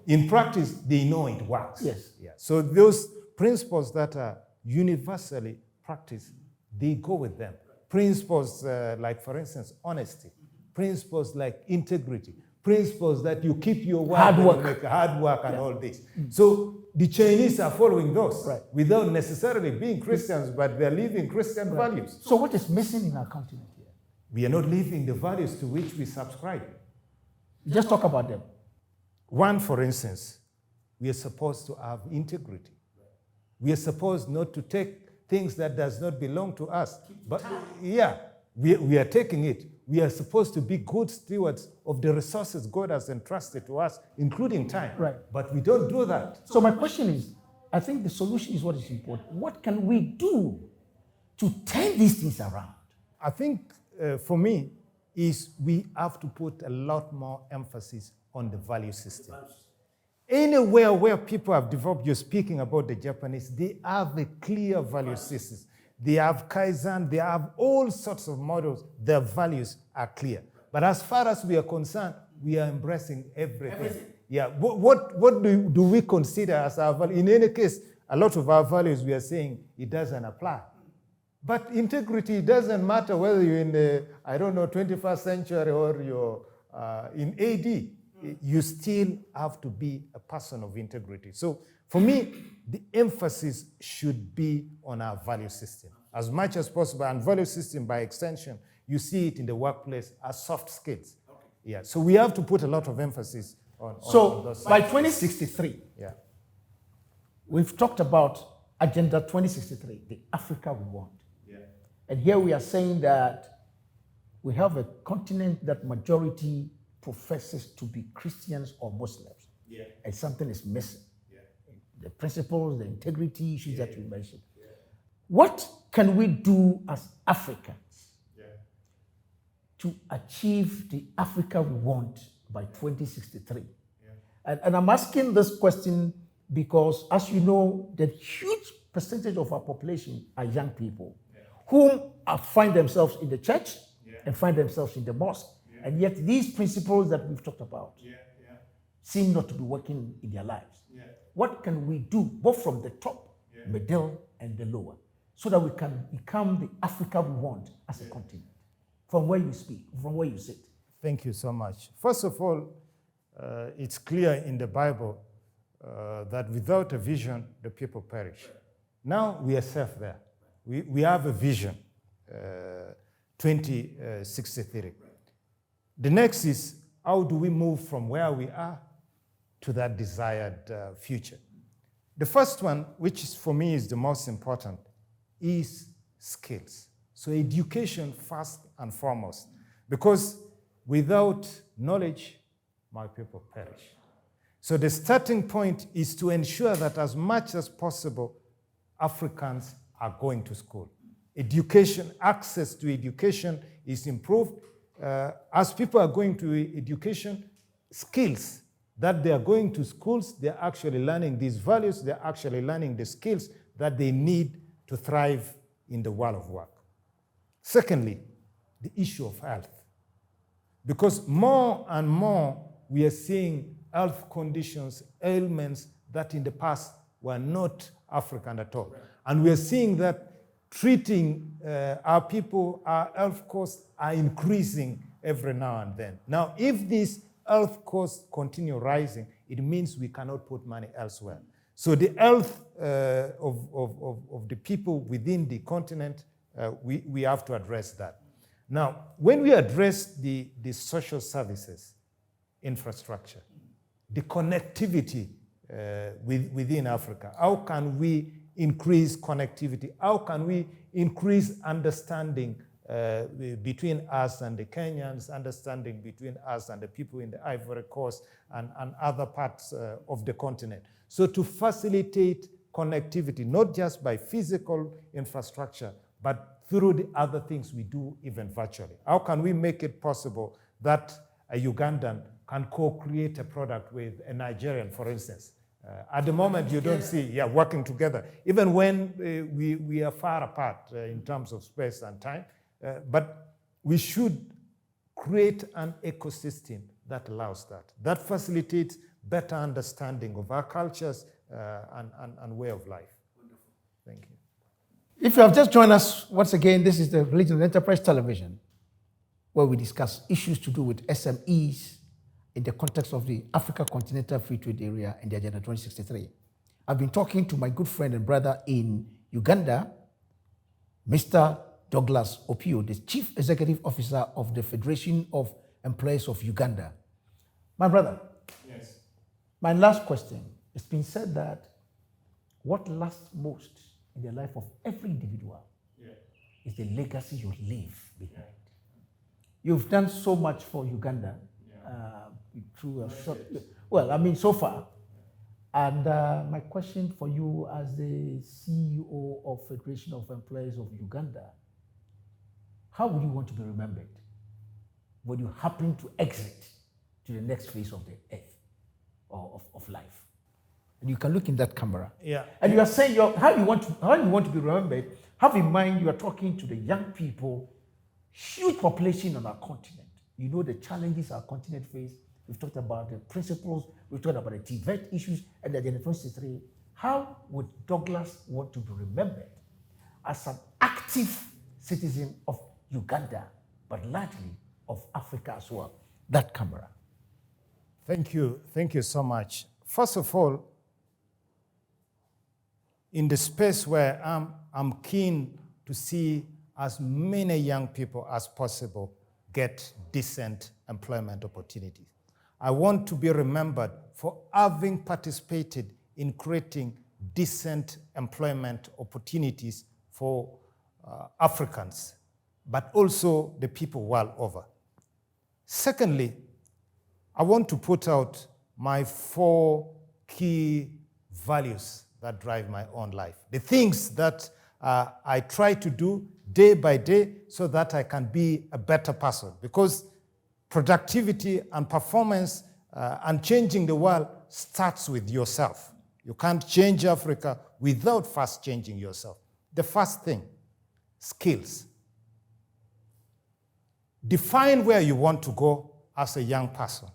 in practice, they know it works. Yes. Yeah. So those principles that are universally practiced, they go with them. Principles like, for instance, honesty. Principles like integrity. Principles that you keep your word, hard work and all this. So the Chinese are following those, right, without necessarily being Christians, but they're living Christian values. So what is missing in our continent here? We are not living the values to which we subscribe. Just talk about them. One, for instance, we are supposed to have integrity. We are supposed not to take things that does not belong to us. But yeah, we are taking it. We are supposed to be good stewards of the resources God has entrusted to us, including time. Right. But we don't do that. So my question is, I think the solution is what is important. What can we do to turn these things around? I think for me is we have to put a lot more emphasis on the value system. Anywhere where people have developed, you're speaking about the Japanese, they have a clear value system. They have Kaizen, they have all sorts of models. Their values are clear. But as far as we are concerned, we are embracing everything. Yeah. What do we consider as our value? In any case, a lot of our values, we are saying it doesn't apply. But integrity doesn't matter whether you're in the, 21st century or you're in AD. You still have to be a person of integrity. So for me, the emphasis should be on our value system as much as possible. And value system, by extension, you see it in the workplace as soft skills. Okay. Yeah. So we have to put a lot of emphasis on those. By 2063, yeah, we've talked about Agenda 2063, the Africa we want. Yeah. And here we are saying that we have a continent that majority professes to be Christians or Muslims. Yeah. And something is missing. The principles, the integrity issues that you mentioned. Yeah. What can we do as Africans to achieve the Africa we want by 2063? Yeah. And I'm asking this question because, as you know, the huge percentage of our population are young people whom find themselves in the church and find themselves in the mosque. Yeah. And yet these principles that we've talked about seem not to be working in their lives. Yeah. What can we do, both from the top, middle, and the lower, so that we can become the Africa we want as a continent, from where you speak, from where you sit? Thank you so much. First of all, it's clear in the Bible that without a vision, the people perish. Now we are safe there. We have a vision, 2063. The next is, how do we move from where we are to that desired future? The first one, which is, for me is the most important, is skills. So education first and foremost, because without knowledge, my people perish. So the starting point is to ensure that as much as possible, Africans are going to school. Education, access to education is improved. As people are going to education, skills that they are going to schools, they're actually learning these values, they're actually learning the skills that they need to thrive in the world of work. Secondly, the issue of health. Because more and more we are seeing health conditions, ailments that in the past were not African at all. Right. And we are seeing that treating our people, our health costs are increasing every now and then. Now, if these health costs continue rising, it means we cannot put money elsewhere. So the health of the people within the continent, we have to address that. Now, when we address the social services infrastructure, the connectivity within Africa, how can we increase connectivity? How can we increase understanding between us and the Kenyans, understanding between us and the people in the Ivory Coast and other parts of the continent? So to facilitate connectivity, not just by physical infrastructure, but through the other things we do even virtually. How can we make it possible that a Ugandan can co-create a product with a Nigerian, for instance? At the moment, you don't see, working together, even when we are far apart in terms of space and time. But we should create an ecosystem that allows that. That facilitates better understanding of our cultures and way of life. Wonderful. Thank you. If you have just joined us, once again, this is the Religion and Enterprise Television, where we discuss issues to do with SMEs in the context of the Africa Continental Free Trade Area and the Agenda 2063. I've been talking to my good friend and brother in Uganda, Mr. Douglas Opio, the Chief Executive Officer of the Federation of Employers of Uganda. My brother, yes. My last question. It's been said that what lasts most in the life of every individual is the legacy you leave behind. You've done so much for Uganda through a short, so far. And my question for you as the CEO of Federation of Employers of Uganda, how would you want to be remembered when you happen to exit to the next phase of the earth or of life? And you can look in that camera. Yeah. And you are saying how you want to be remembered. Have in mind you are talking to the young people, huge population on our continent. You know the challenges our continent faces. We've talked about the principles. We've talked about the Tibet issues and the Agenda 2063. How would Douglas want to be remembered as an active citizen of Uganda, but largely of Africa as well? That camera. Thank you. Thank you so much. First of all, in the space where I'm keen to see as many young people as possible get decent employment opportunities. I want to be remembered for having participated in creating decent employment opportunities for Africans, but also the people world over. Secondly, I want to put out my 4 key values that drive my own life. The things that I try to do day by day so that I can be a better person. Because productivity and performance and changing the world starts with yourself. You can't change Africa without first changing yourself. The first thing, skills. Define where you want to go as a young person.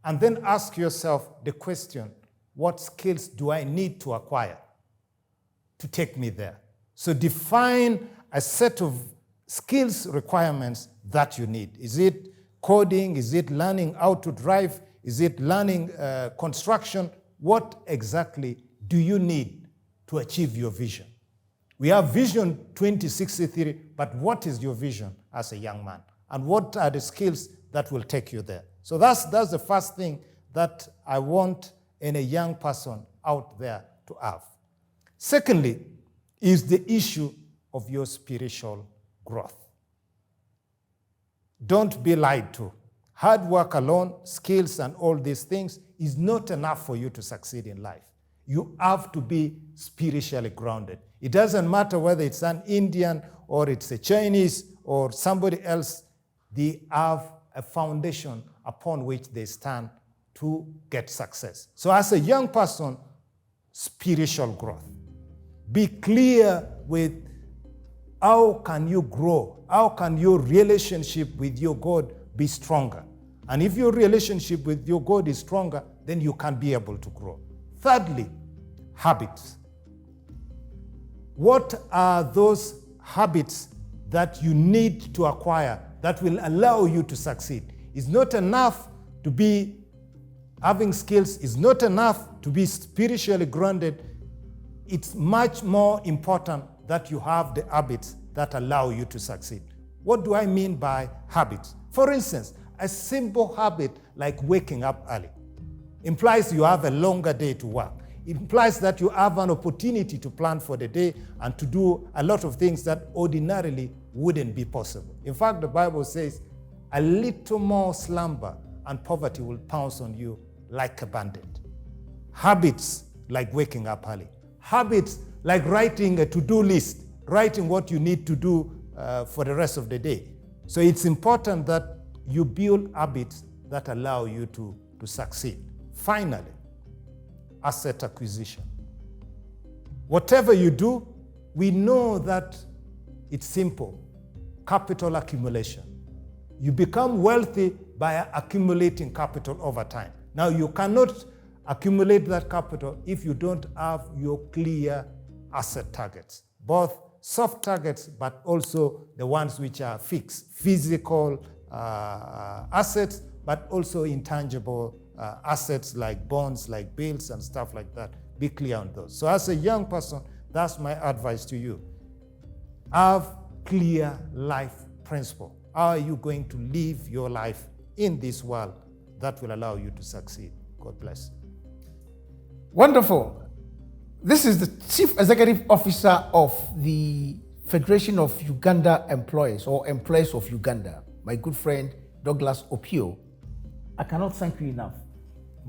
And then ask yourself the question, what skills do I need to acquire to take me there? So define a set of skills requirements that you need. Is it coding? Is it learning how to drive? Is it learning construction? What exactly do you need to achieve your vision? We have Vision 2063, but what is your vision as a young man? And what are the skills that will take you there? So that's the first thing that I want in a young person out there to have. Secondly, is the issue of your spiritual growth. Don't be lied to. Hard work alone, skills and all these things is not enough for you to succeed in life. You have to be spiritually grounded. It doesn't matter whether it's an Indian or it's a Chinese or somebody else, they have a foundation upon which they stand to get success. So as a young person, spiritual growth. Be clear with how can you grow? How can your relationship with your God be stronger? And if your relationship with your God is stronger, then you can be able to grow. Thirdly, habits. What are those habits that you need to acquire that will allow you to succeed? It's not enough to be having skills. It's not enough to be spiritually grounded. It's much more important that you have the habits that allow you to succeed. What do I mean by habits? For instance, a simple habit like waking up early implies you have a longer day to work. It implies that you have an opportunity to plan for the day and to do a lot of things that ordinarily wouldn't be possible. In fact, the Bible says, a little more slumber and poverty will pounce on you like a bandit. Habits like waking up early. Habits like writing a to-do list, writing what you need to do for the rest of the day. So it's important that you build habits that allow you to succeed. Finally, asset acquisition. Whatever you do, we know that it's simple. Capital accumulation. You become wealthy by accumulating capital over time. Now, you cannot accumulate that capital if you don't have your clear asset targets, both soft targets, but also the ones which are fixed, physical assets, but also intangible assets like bonds, like bills and stuff like that. Be clear on those. So as a young person, that's my advice to you. Have clear life principle. How are you going to live your life in this world that will allow you to succeed? God bless. Wonderful. This is the Chief Executive Officer of the Federation of Uganda Employees, or Employees of Uganda, my good friend Douglas Opio. I cannot thank you enough.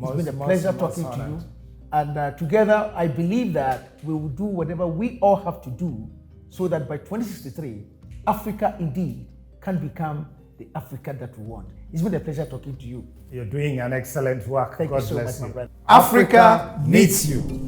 It's been a pleasure talking to you. And together, I believe that we will do whatever we all have to do so that by 2063, Africa indeed can become the Africa that we want. It's been a pleasure talking to you. You're doing an excellent work. Thank God you so bless much, you. my brother. Africa needs you.